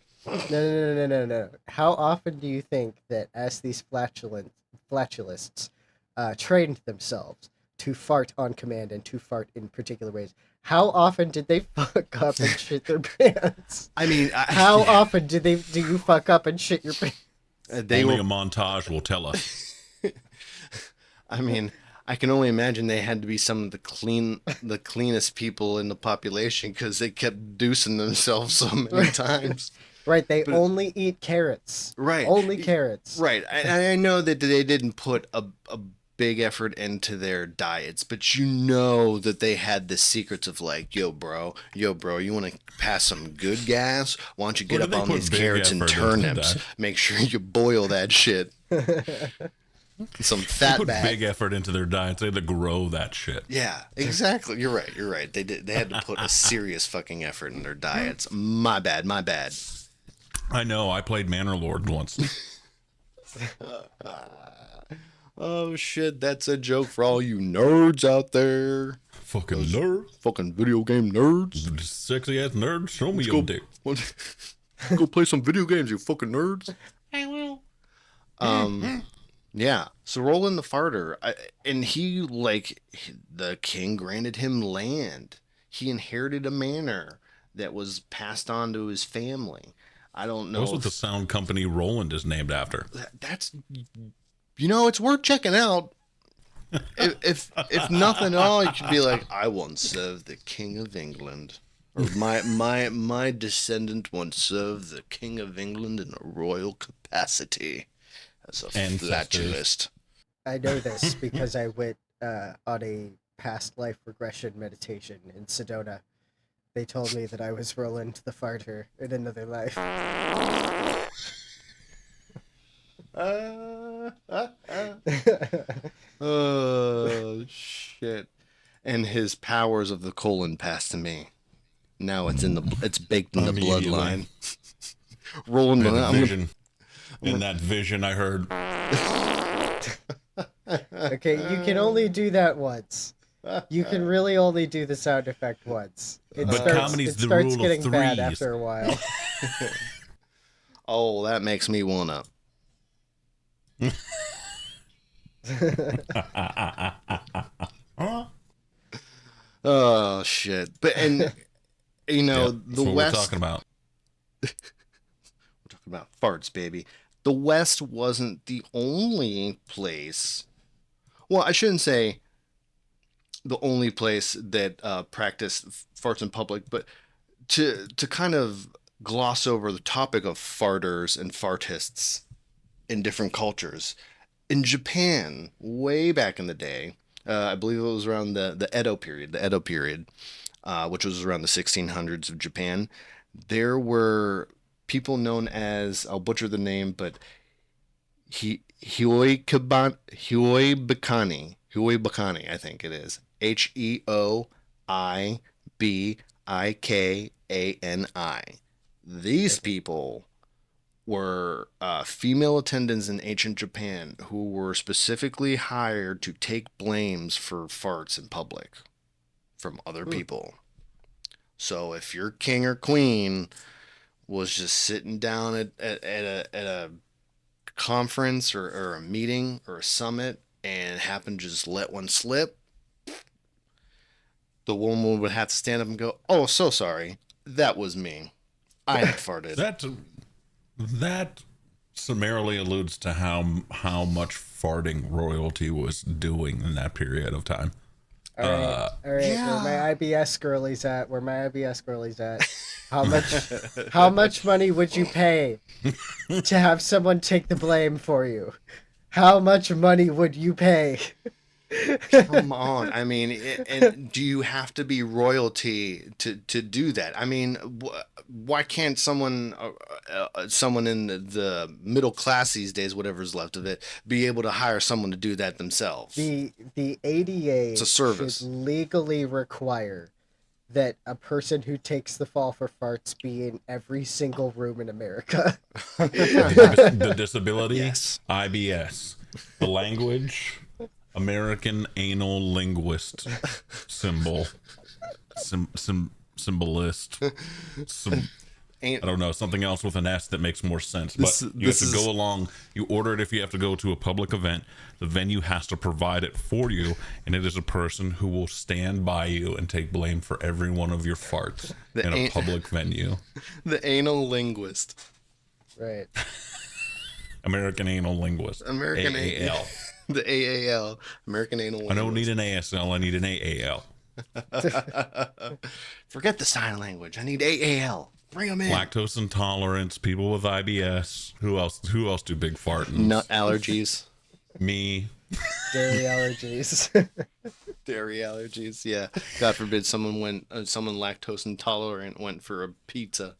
No. How often do you think that as these flatulists trained themselves to fart on command and to fart in particular ways, how often did they fuck up and shit their pants? I mean, How often do you fuck up and shit your pants? they Only were, a montage will tell us. I mean, I can only imagine they had to be some of the cleanest people in the population because they kept deucing themselves so many times. Right, they only eat carrots. Right. Only carrots. Right. I know that they didn't put a big effort into their diets, but you know that they had the secrets of like, yo, bro, you want to pass some good gas? Why don't you get Well, up on they put these big carrots and effort into turnips? that. Make sure you boil that shit. Some fat Put back. big effort into their diets. They had to grow that shit. Yeah, exactly. You're right. They did. They had to put a serious fucking effort in their diets. My bad. I know. I played Manor Lord once. Oh shit, that's a joke for all you nerds out there. Fucking nerd. Fucking video game nerds. Sexy ass nerd. Show me your dick. Go play some video games, you fucking nerds. I will. Yeah. So Roland the Farter, and the king granted him land. He inherited a manor that was passed on to his family. I don't know. What's with the sound company Roland is named after? That's, it's worth checking out. If nothing at all, you could be like, I once served the King of England. Or my descendant once served the King of England in a royal capacity as a flatulist. I know this because I went on a past life regression meditation in Sedona. They told me that I was Roland the Farter in another life. Oh shit! And his powers of the colon passed to me. Now it's baked in the bloodline. Roland, in that vision, I heard. Okay, you can only do that once. You can really only do the sound effect once. It starts getting bad after a while. Oh, that makes me wanna. Oh shit! But the West. We're talking about. We're talking about farts, baby. The West wasn't the only place. Well, I shouldn't say the only place that practiced farts in public, but to kind of gloss over the topic of farters and fartists in different cultures. In Japan, way back in the day, I believe it was around the Edo period, which was around the 1600s of Japan, there were people known as, I'll butcher the name, but Hioibikani, I think it is. Heoibikani. These people were female attendants in ancient Japan who were specifically hired to take blames for farts in public from other people. So if your king or queen was just sitting down at a conference or a meeting or a summit and happened to just let one slip, the woman would have to stand up and go, "Oh, so sorry. That was me. I had farted." That summarily alludes to how much farting royalty was doing in that period of time. All right. Yeah. Where my IBS girlies at? How much money would you pay to have someone take the blame for you? How much money would you pay? Come on. I mean, and do you have to be royalty to do that? I mean, why can't someone in the middle class these days, whatever's left of it, be able to hire someone to do that themselves? The ADA It's a service. should legally require that a person who takes the fall for farts be in every single room in America. The disability, Yes. IBS, the language, American Anal Linguist symbol, symbolist. I don't know, something else with an S that makes more sense. But you have to go along. You order it if you have to go to a public event. The venue has to provide it for you, and it is a person who will stand by you and take blame for every one of your farts in a public venue. The anal linguist. Right. American Anal Linguist. American AAL. The AAL. American Anal Linguist. I don't need an ASL. I need an AAL. Forget the sign language. I need AAL. Bring them in. Lactose intolerance, people with IBS. Who else do big fart? Nut allergies. Me. Dairy allergies. Dairy allergies. Yeah. God forbid someone lactose intolerant went for a pizza.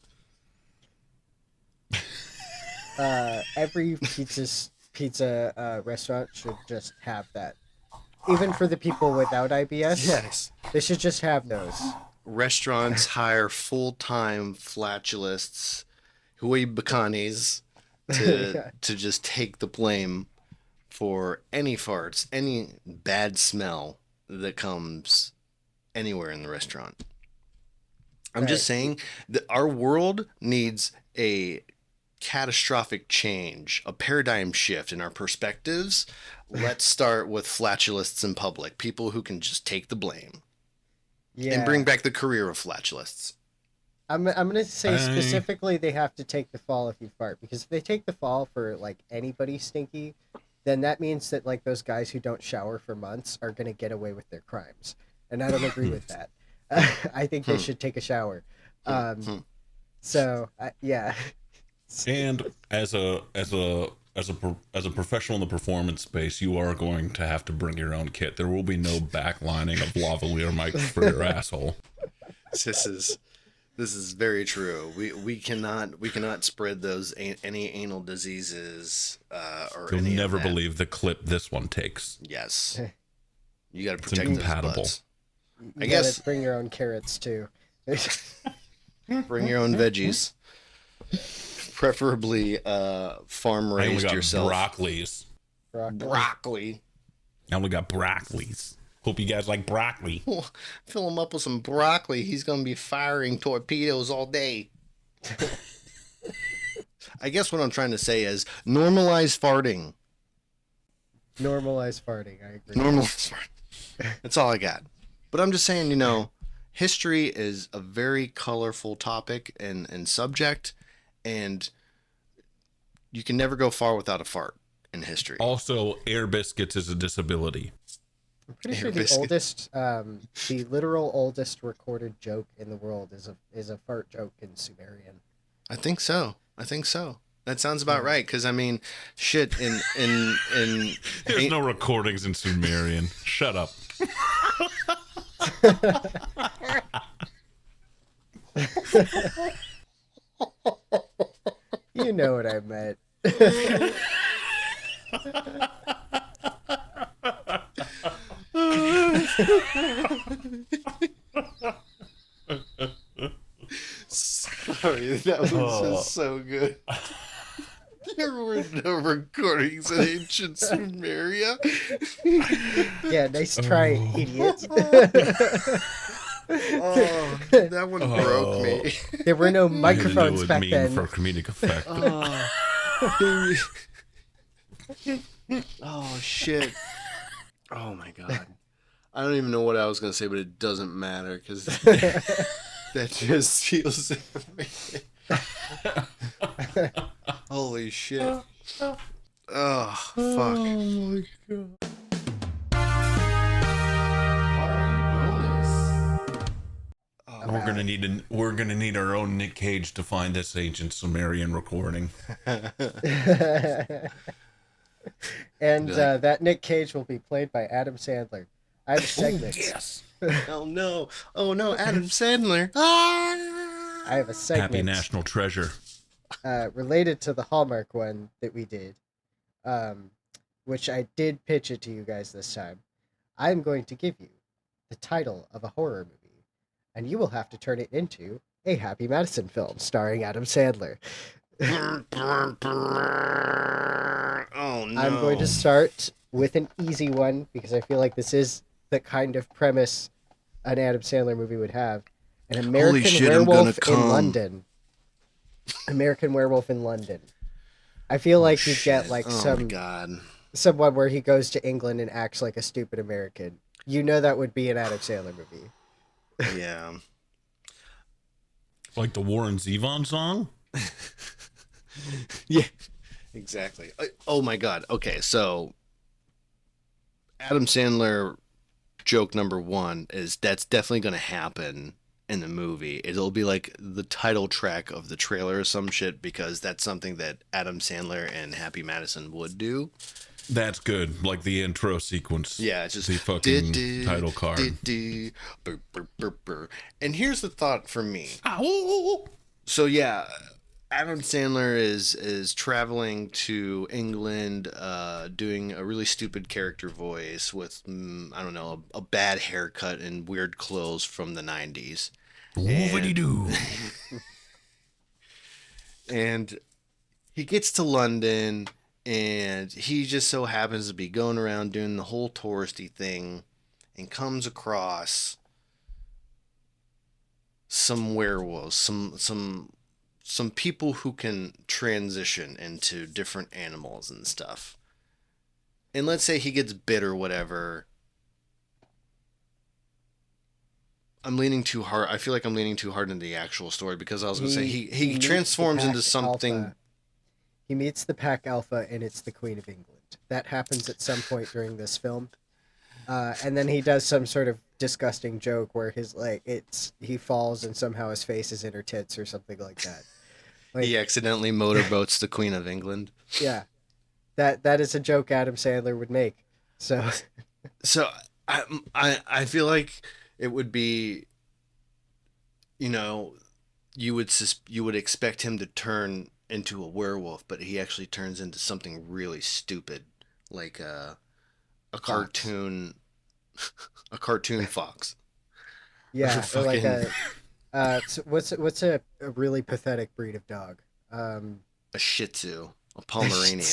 Every pizza restaurant should just have that. Even for the people without IBS, Yes. they should just have those. Restaurants hire full-time flatulists, huibacanes, to Yeah. to just take the blame for any farts, any bad smell that comes anywhere in the restaurant. I'm just Right. saying that our world needs a catastrophic change, a paradigm shift in our perspectives. Let's start with flatulists in public, people who can just take the blame and bring Yeah. back the career of flatulists. I'm gonna say I specifically they have to take the fall if you fart, because if they take the fall for like anybody stinky, then that means that like those guys who don't shower for months are gonna get away with their crimes, and I don't agree with that. I think they should take a shower. Hmm. So yeah, and as a professional in the performance space, you are going to have to bring your own kit. There will be no backlining of lavalier mics for your asshole. This is very true. We cannot spread those any anal diseases or You'll any of never that. believe the clip this one takes. Yes, you got to It's protect those incompatible. butts. you I guess- gotta bring your own carrots too. Bring your own veggies, preferably farm I only raised got yourself. broccolis. Broccoli. I only got broccolis. Hope you guys like broccoli. Fill him up with some broccoli. He's gonna be firing torpedoes all day. I guess what I'm trying to say is normalize farting. Normalize farting. I agree. Normalize farting. That's all I got. But I'm just saying, history is a very colorful topic and subject, and you can never go far without a fart in history. Also, air biscuits is a disability. I'm pretty Air sure the biscuit. oldest, the literal oldest recorded joke in the world is a fart joke in Sumerian. I think so. That sounds about right. Because I mean, shit. In There's no recordings in Sumerian. Shut up. You know what I meant. Sorry, that was just so good. There were no recordings in ancient Sumeria. Yeah, nice try, idiot. Oh, that one broke me. There were no I had to know microphones it back mean then. for comedic effect. Oh shit. Oh my god. I don't even know what I was gonna say, but it doesn't matter because that just seals it for me. Holy shit. Oh fuck. my god. We're gonna need our own Nick Cage to find this ancient Sumerian recording. And that Nick Cage will be played by Adam Sandler. I have a segment. Yes. Oh no. Oh no, Adam Sandler. I have a segment. Happy National Treasure. Related to the Hallmark one that we did, which I did pitch it to you guys this time. I'm going to give you the title of a horror movie, and you will have to turn it into a Happy Madison film starring Adam Sandler. Oh no. I'm going to start with an easy one because I feel like this is the kind of premise an Adam Sandler movie would have. An American shit, I'm gonna Werewolf in come. London. American Werewolf in London. I feel like you'd get Shit. like Oh my god. someone where he goes to England and acts like a stupid American. You know that would be an Adam Sandler movie. Yeah. Like the Warren Zevon song? Yeah. Exactly. Oh my god. Okay, so Adam Sandler joke number one is that's definitely going to happen in the movie. It'll be like the title track of the trailer or some shit because that's something that Adam Sandler and Happy Madison would do. That's good. Like the intro sequence. Yeah, it's just the fucking title card. Burr, burr, burr, burr. And here's the thought for me. Ow. So yeah, Adam Sandler is traveling to England, doing a really stupid character voice with I don't know, a bad haircut and weird clothes from the 90s. Woofity-doo. And he gets to London, and he just so happens to be going around doing the whole touristy thing, and comes across some werewolves, some people who can transition into different animals and stuff. And let's say he gets bit or whatever. I'm leaning too hard. I feel like I'm leaning too hard into the actual story, because I was going to say he transforms into something. Alpha. He meets the Pack Alpha, and it's the Queen of England. That happens at some point during this film. And then he does some sort of disgusting joke where he falls and somehow his face is in her tits or something like that. Like, He accidentally motorboats the Queen of England. Yeah. That is a joke Adam Sandler would make. So I feel like it would be, you would expect him to turn into a werewolf, but he actually turns into something really stupid, like a cartoon fox. yeah, or like Fucking- what's a really pathetic breed of dog? A Shih Tzu, a Pomeranian.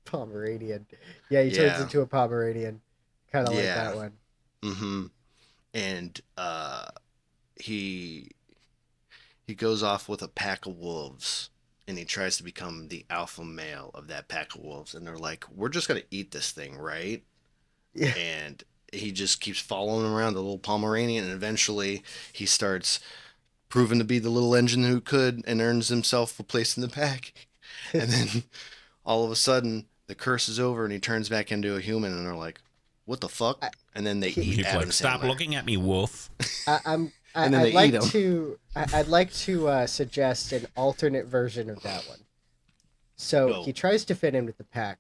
Pomeranian. Yeah, he turns Yeah. into a Pomeranian. Kind of like Yeah. that one. Mm-hmm. And he goes off with a pack of wolves, and he tries to become the alpha male of that pack of wolves, and they're like, we're just gonna eat this thing, right? Yeah. And he just keeps following around the little Pomeranian, and eventually he starts proving to be the little engine who could, and earns himself a place in the pack. And then all of a sudden the curse is over, and he turns back into a human, and they're like, what the fuck? And then they eat He's Adam like, stop Sandler. looking at me, wolf. And then they I'd eat like 'em. to. I'd like to suggest an alternate version of that one. So Go. he tries to fit in with the pack,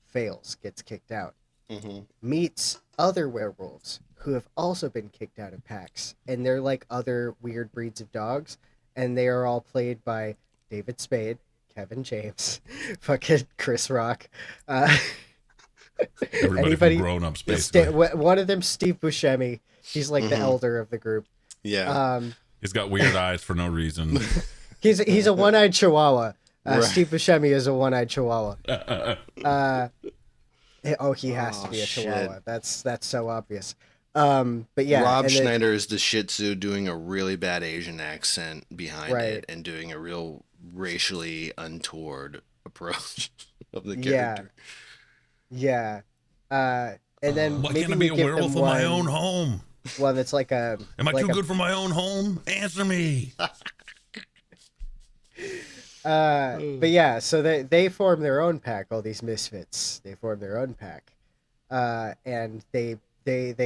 fails, gets kicked out, Mm-hmm. meets other werewolves who have also been kicked out of packs, and they're like other weird breeds of dogs, and they are all played by David Spade, Kevin James, fucking Chris Rock. Everybody from Grown Ups, basically. One of them, Steve Buscemi. He's like the Mhm. elder of the group. Yeah. He's got weird eyes for no reason. He's a one-eyed Chihuahua. Right. Steve Buscemi is a one-eyed Chihuahua. He has to Oh, be a shit. Chihuahua. That's so obvious. But yeah, Rob and then- Schneider is the Shih Tzu doing a really bad Asian accent behind Right. it, and doing a real racially untoward approach of the Yeah. character. Yeah. And then Why maybe can't I we be a give werewolf them in my own home? one that's like a. Am I like too a- good for my own home? Answer me. But yeah, so they form their own pack. All these misfits, they form their own pack, and they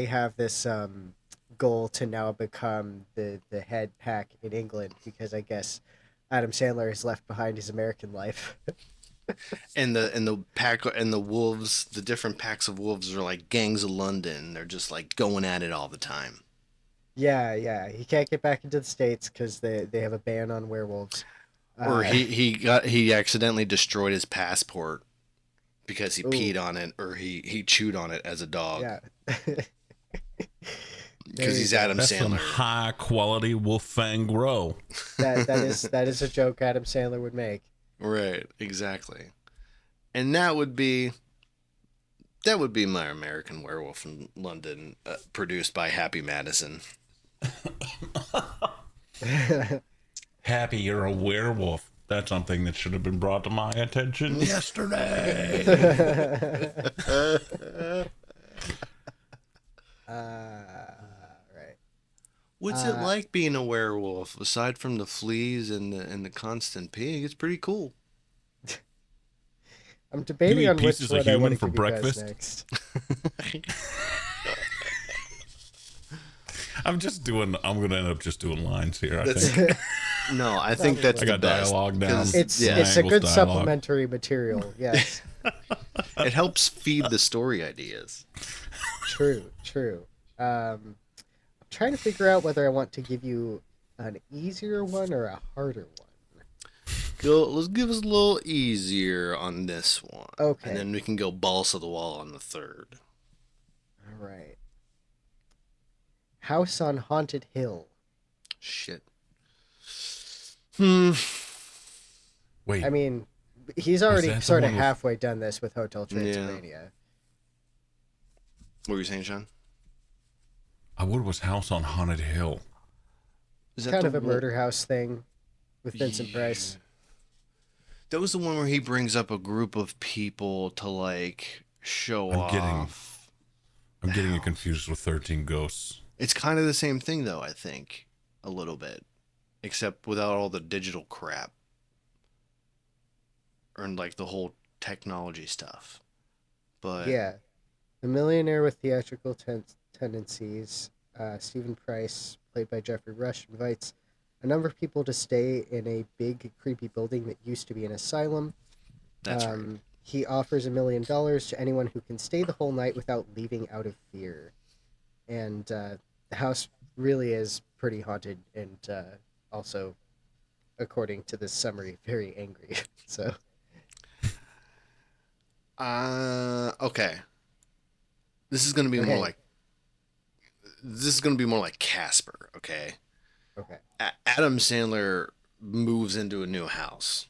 have this goal to now become the head pack in England, because I guess Adam Sandler has left behind his American life. And the pack and the wolves, the different packs of wolves are like gangs of London. They're just like going at it all the time. Yeah, he can't get back into the States because they have a ban on werewolves. Or he accidentally destroyed his passport because he Ooh. peed on it, or he chewed on it as a dog. Yeah. Because he's Adam That's some Sandler. high quality wolf fang grow. that is a joke Adam Sandler would make. Right, exactly. And that would be my American Werewolf in London, produced by Happy Madison. Happy you're a werewolf. That's something that should have been brought to my attention yesterday. Right. What's it like being a werewolf aside from the fleas and the constant peeing? It's pretty cool. I'm debating You eat on which pieces of one I human want to for give you guys breakfast? next. I'm gonna end up just doing lines here, I think. No, I think Probably. that's I the got best. dialogue down. 'Cause, It's yeah, it's a Angle's good dialogue. supplementary material. Yes, it helps feed the story ideas. true. I'm trying to figure out whether I want to give you an easier one or a harder one. Let's give us a little easier on this one. Okay. And then we can go balls to the wall on the third. All right. House on Haunted Hill. Shit. Wait, I mean, he's already that the sort of one with- halfway done this with Hotel Transylvania. What were you saying, Sean? what was House on Haunted Hill? Is Kind of the a murder house thing with Vincent Price. That was the one where he brings up a group of people to like show off. I'm getting it confused with 13 Ghosts. It's kind of the same thing, though. I think a little bit, except without all the digital crap or like the whole technology stuff. But Yeah. The millionaire with theatrical tendencies, Stephen Price, played by Jeffrey Rush, invites a number of people to stay in a big, creepy building that used to be an asylum. that's right. He offers $1 million to anyone who can stay the whole night without leaving out of fear. And the house really is pretty haunted and also, according to this summary, very angry. So, Okay. This is gonna be more Okay. like. This is gonna be more like Casper. Okay. okay. Adam Sandler moves into a new house.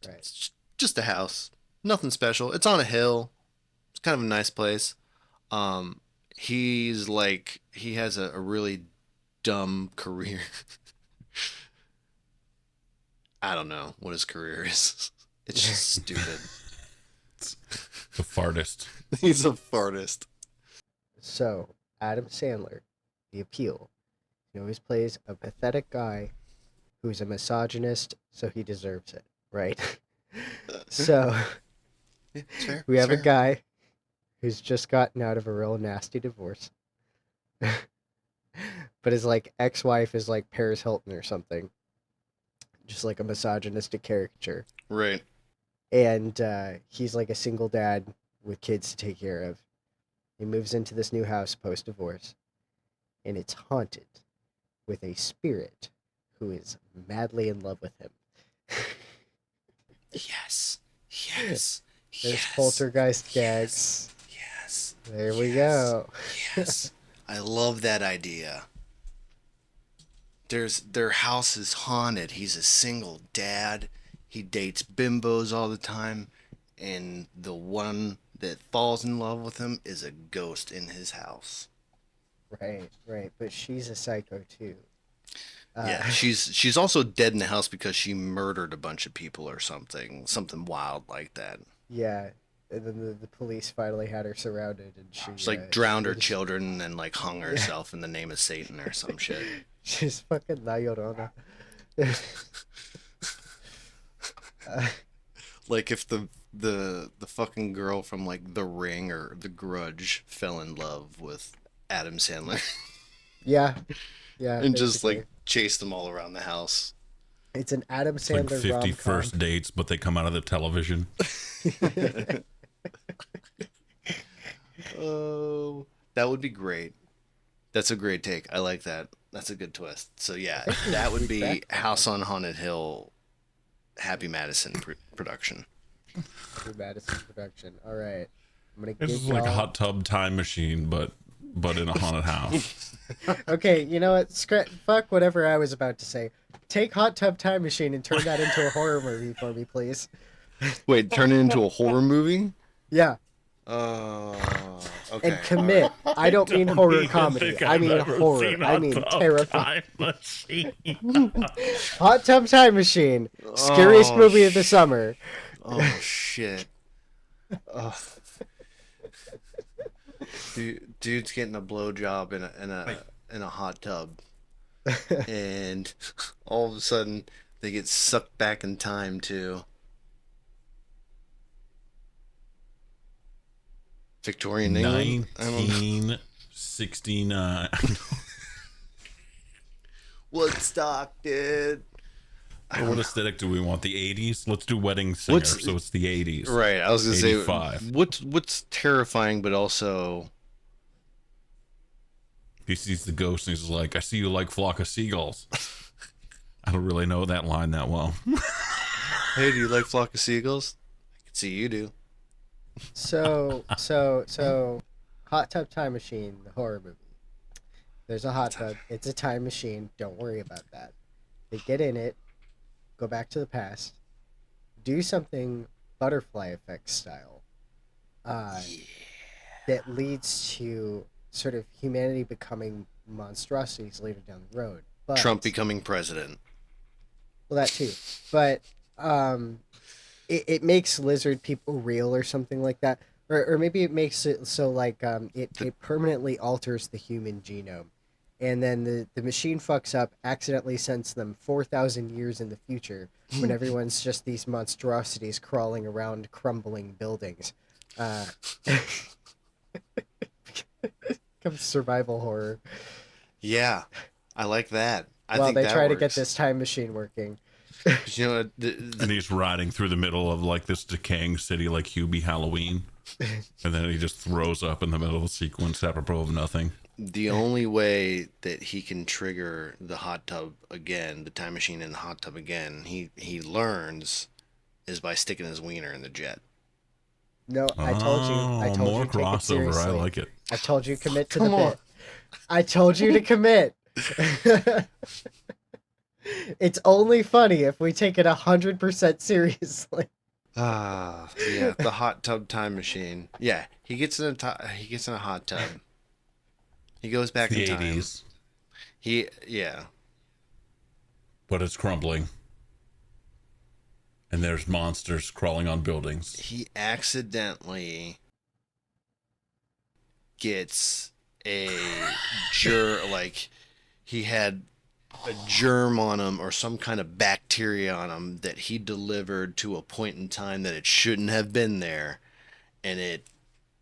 Right. It's just a house, nothing special. It's on a hill. It's kind of a nice place. He's like he has a really dumb career. I don't know what his career is. It's just stupid. The fartist. He's a fartist. So, Adam Sandler, The Appeal, he always plays a pathetic guy who's a misogynist, so he deserves it, right? So, Yeah, it's fair. we have it's a fair. guy who's just gotten out of a real nasty divorce. But his like ex-wife is like Paris Hilton or something. Just like a misogynistic caricature. Right. And he's like a single dad with kids to take care of. He moves into this new house post-divorce, and it's haunted with a spirit who is madly in love with him. Yes. Yes. There's yes. poltergeist gags. Yes. There we go. Yes. I love that idea. Their house is haunted. He's a single dad. He dates bimbos all the time, and the one that falls in love with him is a ghost in his house. Right. But she's a psycho too. Yeah, she's also dead in the house because she murdered a bunch of people or something wild like that. Yeah. And then the police finally had her surrounded, and She like drowned her children and then like hung herself in the name of Satan or some shit. She's fucking La Llorona. Like if the fucking girl from like The Ring or The Grudge fell in love with Adam Sandler Yeah. and just basically. like chased them all around the house. It's an Adam It's like Sandler 50 rom-com. first dates, but they come out of the television. Oh, that would be great. That's a great take. I like that. That's a good twist. So yeah, that would be House on Haunted Hill, Happy Madison production. Through Madison production. All right. I'm gonna This give is like a y'all- hot tub time machine, but in a haunted house. Okay, you know what? Fuck whatever I was about to say. Take Hot Tub Time Machine and turn that into a horror movie for me, please. Wait, turn it into a horror movie? Yeah. Okay. And commit. I don't mean horror comedy. I mean horror. I mean terrifying. Hot Tub Time Machine. Scariest Oh, movie of the summer. Oh shit. Ugh. Dude's getting a blowjob in a hot tub, and all of a sudden they get sucked back in time to Victorian England. I don't know. 1969. Woodstock, dude. What aesthetic do we want? The 80s? Let's do Wedding Singer, so it's the 80s. Right, I was gonna say 85. what's terrifying, but also He sees the ghost and he's like, I see you like flock of seagulls. I don't really know that line that well. hey, do you like Flock of Seagulls? I can see you do. So, Hot Tub Time Machine, the horror movie. There's a hot tub. It's a time machine. Don't worry about that. They get in it, go back to the past, do something butterfly effect style, that leads to sort of humanity becoming monstrosities later down the road. But, Trump becoming president. well, that too. But it makes lizard people real or something like that. Or maybe it makes it so like it permanently alters the human genome. And then the machine fucks up, accidentally sends them 4,000 years in the future when everyone's just these monstrosities crawling around crumbling buildings. Becomes survival horror. Yeah, I like that. While they try to get works. this time machine working. You know, And he's riding through the middle of like this decaying city like Hubie Halloween. And then he just throws up in the middle of a sequence apropos of nothing. the only way that he can trigger the hot tub again, the time machine in the hot tub again, he learns is by sticking his wiener in the jet. No, I told you. I told more you take it crossover. seriously. I like it. I told you commit to the Come on. bit. I told you to commit. It's only funny if we take it 100% seriously. Ah, yeah, the hot tub time machine. Yeah, he gets in a hot tub. He goes back The in time. 80s, Yeah. but it's crumbling. And there's monsters crawling on buildings. He accidentally gets a like he had a germ on him or some kind of bacteria on him that he delivered to a point in time that it shouldn't have been there, and it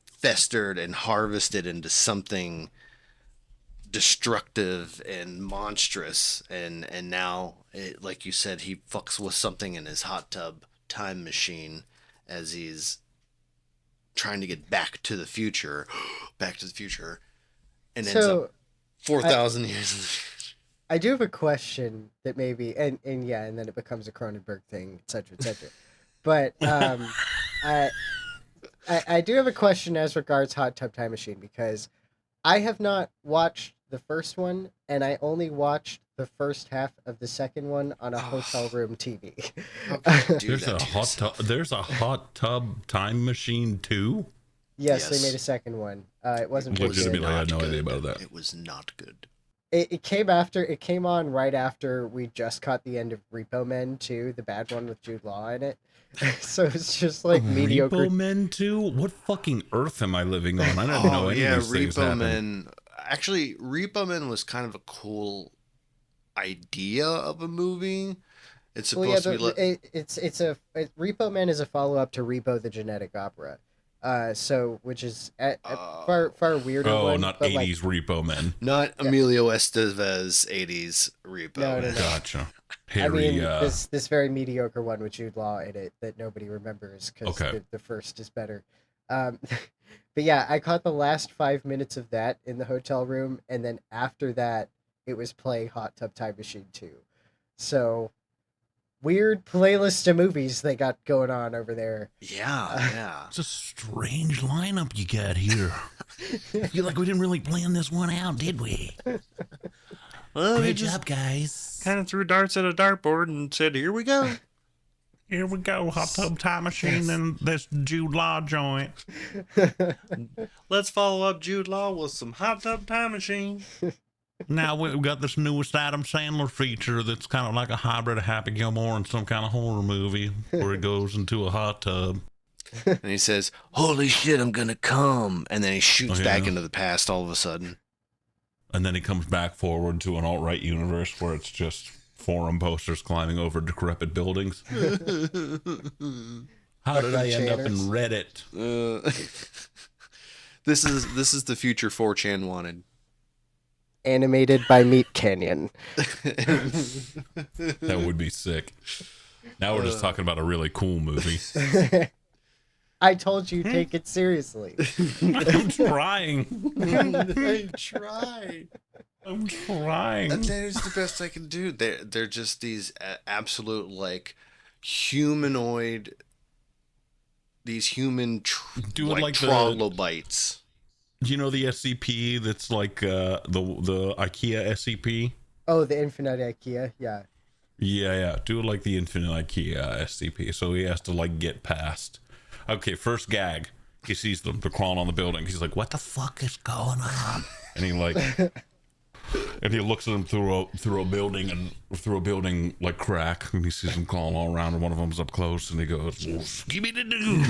festered and harvested into something destructive and monstrous, and now like you said, he fucks with something in his hot tub time machine as he's trying to get back to the future and ends So up 4,000 years in the future. I do have a question that maybe, and yeah, and then it becomes a Cronenberg thing, etc., etc. But I do have a question as regards Hot Tub Time Machine, because I have not watched the first one, and I only watched the first half of the second one on a hotel room TV. There's a hot tub time machine too. Yes, Yes. they made a second one. It wasn't very good. Legitimately, I had no Not idea good. about that. It was not good. It came on right after we just caught the end of Repo Men 2, the bad one with Jude Law in it. So it's just like mediocre. Repo Men 2? What fucking earth am I living on? I didn't know any yeah, of these things Repo happened. Men. Actually, Repo Men was kind of a cool idea of a movie. It's Well, supposed to be. Repo Man is a follow up to Repo the Genetic Opera. Which is a far weirder Oh, one. not but 80s Repo Men. Not Emilio Estevez 80s Repo. No. Gotcha. I Harry, mean, this very mediocre one with Jude Law in it that nobody remembers because Okay. the first is better. But yeah, I caught the last 5 minutes of that in the hotel room, and then after that, it was playing Hot Tub Time Machine 2. So, weird playlist of movies they got going on over there. Yeah. it's a strange lineup you got here. I feel like we didn't really plan this one out, did we? Well, Great job, guys. kind of threw darts at a dartboard and said, "Here we go." Here we go, hot tub time machine and this Jude Law joint. Let's follow up Jude Law with some Hot Tub Time Machine. Now we've got this newest Adam Sandler feature that's kind of like a hybrid of Happy Gilmore and some kind of horror movie where he goes into a hot tub. And he says, "Holy shit, I'm gonna come!" And then he shoots Oh, back yeah. into the past all of a sudden. And then he comes back forward to an alt-right universe where it's just forum posters climbing over decrepit buildings. How did I end up in Reddit? This is the future 4chan wanted. animated by Meat Canyon. That would be sick. Now we're just talking about a really cool movie. I told you, take it seriously. I'm trying. I tried. I'm trying. That is the best I can do. They're just these absolute like humanoid, these human troglodytes. Do you know the SCP that's like the IKEA SCP? Oh, the Infinite IKEA, yeah. Yeah. Do it like the Infinite IKEA SCP. So he has to like get past. Okay, first gag. He sees them. They're crawling on the building. He's like, "What the fuck is going on?" And he like, and he looks at them through a building like crack, and he sees them crawling all around. And one of them's up close, and he goes, "Skibidi-doo,"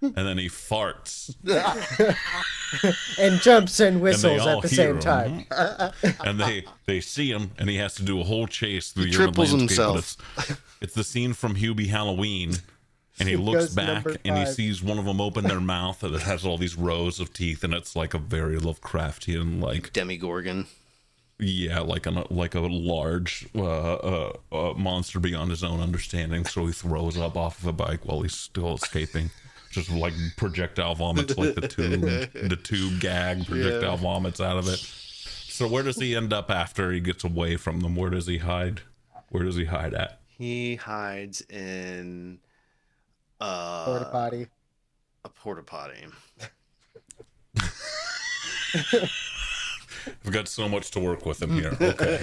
and then he farts. And jumps and whistles at the same him. time. And they see him, and he has to do a whole chase through He the urban triples landscape. himself. It's the scene from Hubie Halloween, and he It looks goes back number and he 5. sees one of them open their mouth, and it has all these rows of teeth, and it's like a very Lovecraftian, like Demigorgon. yeah, like a large monster beyond his own understanding. So he throws up off of a bike while he's still escaping. Just like projectile vomits, like the tube gag projectile vomits out of it. So where does he end up after he gets away from them? Where does he hide? Where does he hide at? He hides in Porta potty. a porta potty. We've got so much to work with him here. Okay.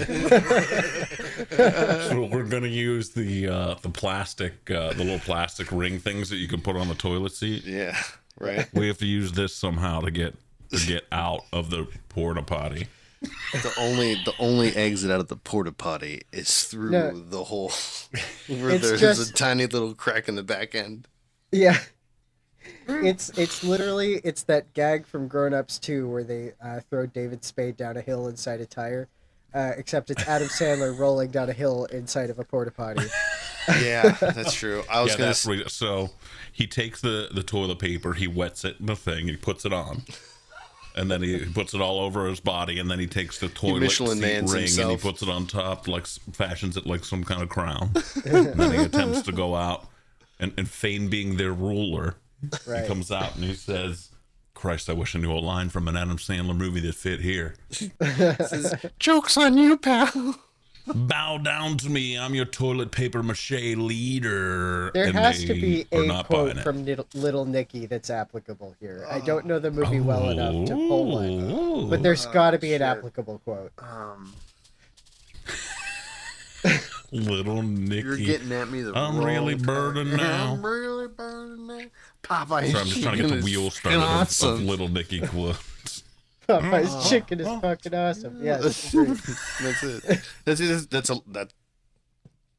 So we're gonna use the plastic, the little plastic ring things that you can put on the toilet seat. Yeah, right. We have to use this somehow to get out of the porta potty. The only exit out of the porta potty is through the hole where It's there's just- a tiny little crack in the back end. Yeah. It's literally that gag from Grown Ups 2 where they throw David Spade down a hill inside a tire, except it's Adam Sandler rolling down a hill inside of a porta potty. Yeah, that's true. I was gonna. So he takes the toilet paper, he wets it in the thing, he puts it on, and then he puts it all over his body, and then he takes the toilet Michelin seat Mans ring himself. and he puts it on top, like fashions it like some kind of crown, and then he attempts to go out and feign being their ruler. Right. He comes out and he says, "Christ, I wish I knew a line from an Adam Sandler movie that fit here. Joke's on you, pal. Bow down to me. I'm your toilet paper mache leader." There And has they to be are a not quote buying it. from Little Nicky that's applicable here. I don't know the movie well enough to pull one, but there's got to be an applicable quote. Little Nicky. You're getting at me the I'm wrong really burning now. I'm really burning now. Popeye. So I'm just trying to get the wheel started of Little Nicky quotes. Popeye's chicken is fucking awesome. Yeah, that's great. That's it.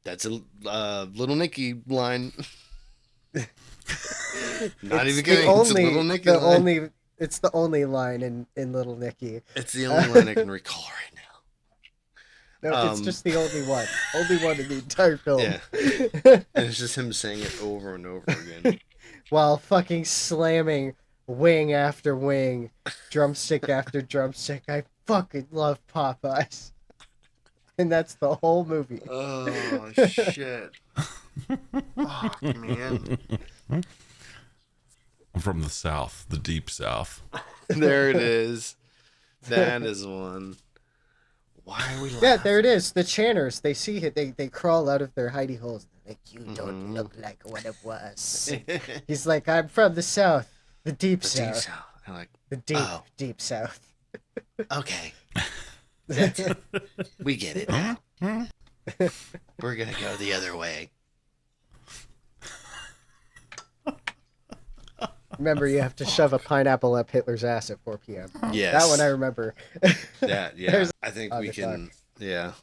That's a Little Nicky line. Not even kidding. It's a Little Nicky line. It's the only line in Little Nicky. It's the only line I can recall right now. No, it's just the only one. Only one in the entire film. Yeah. And it's just him saying it over and over again. While fucking slamming wing after wing, drumstick after drumstick. I fucking love Popeyes. And that's the whole movie. Oh, shit. Oh, man. I'm from the South, the deep South. There it is. That is one. Why are we laughing? Yeah, there it is. The Channers, they see it. They crawl out of their hidey holes. They're like, you don't look like what it was. He's like, I'm from the South. The deep The South. deep south. I'm like, The deep, Oh. deep South. okay. We get it now. We're going to go the other way. Remember, you have to shove a pineapple up Hitler's ass at 4 p.m. Yes. That one I remember. That, yeah. There's- I think on we the can, yeah.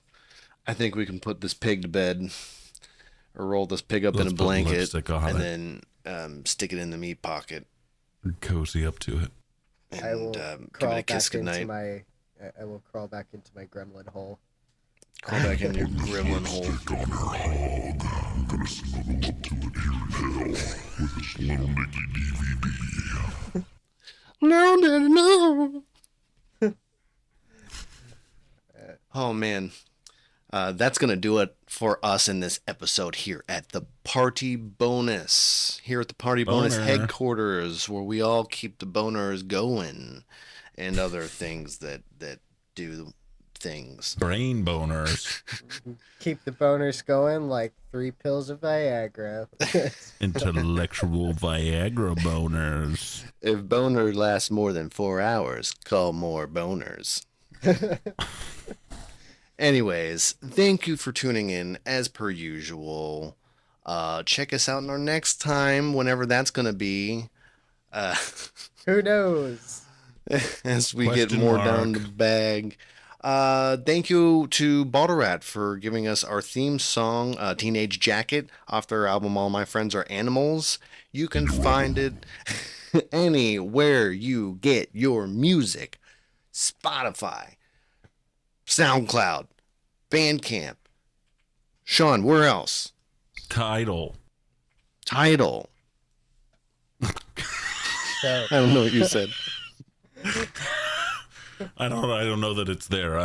I think we can put this pig to bed or roll this pig up Let's in a put blanket lipstick on and it. then stick it in the meat pocket Cozy up to it. and I will give crawl it a kiss back into goodnight. my. I will crawl back into my gremlin hole. Crawl back in your gremlin hole. on her hog. I'm gonna snuggle up to it here in hell with this Little Nicky DVD. No, no, no. Oh, man. That's going to do it for us in this episode here at the Party Bonus. Here at the Party Bonus Boner. headquarters, where we all keep the boners going and other things that do things. Brain boners. Keep the boners going like 3 pills of Viagra. Intellectual Viagra boners. If boner lasts more than 4 hours, call more boners. Anyways, thank you for tuning in as per usual. Check us out in our next time, whenever that's going to be. Who knows? As we get Question more mark. down the bag. Thank you to Balderat for giving us our theme song, Teenage Jacket, off their album All My Friends Are Animals. You can find it anywhere you get your music. Spotify, SoundCloud, Bandcamp. Sean, where else? Tidal. Tidal. So, I don't know what you said. I don't know that it's there.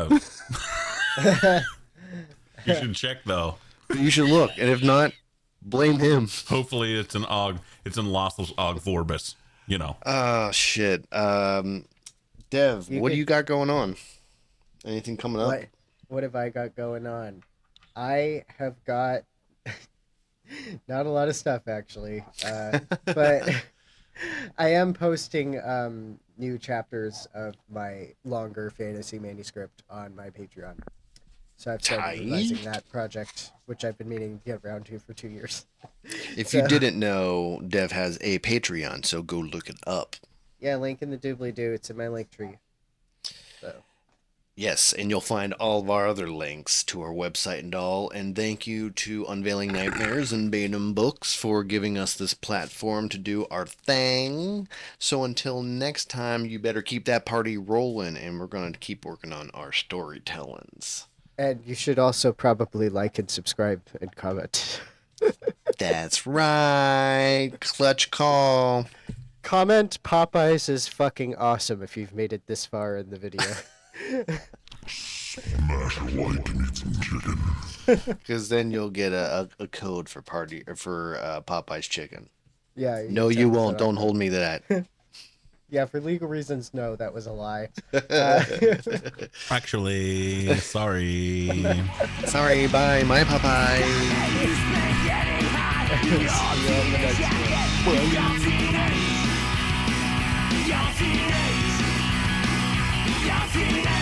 You should check though. You should look, and if not, blame him. Hopefully it's an og. It's in Lossless Og Vorbis. You know. Oh, shit. Dev, what do you got going on? Anything coming up? what have I got going on? I have got not a lot of stuff actually, but I am posting new chapters of my longer fantasy manuscript on my Patreon. So I've started realizing that project, which I've been meaning to get around to for 2 years. If you didn't know, Dev has a Patreon, so go look it up. Yeah, link in the doobly-doo. It's in my link tree. So. Yes, and you'll find all of our other links to our website and all. And thank you to Unveiling Nightmares and Batum Books for giving us this platform to do our thing. So until next time, you better keep that party rolling, and we're going to keep working on our storytellings. And you should also probably like and subscribe and comment. That's right. Clutch call. Comment Popeyes is fucking awesome if you've made it this far in the video. Smash a like and eat some chicken. Because then you'll get a code for Popeye's chicken. Yeah. No, you won't. Don't hold me to that. Yeah, for legal reasons, no, that was a lie. Actually, sorry. Sorry, bye. My Popeye. See you on the next one. Your teenage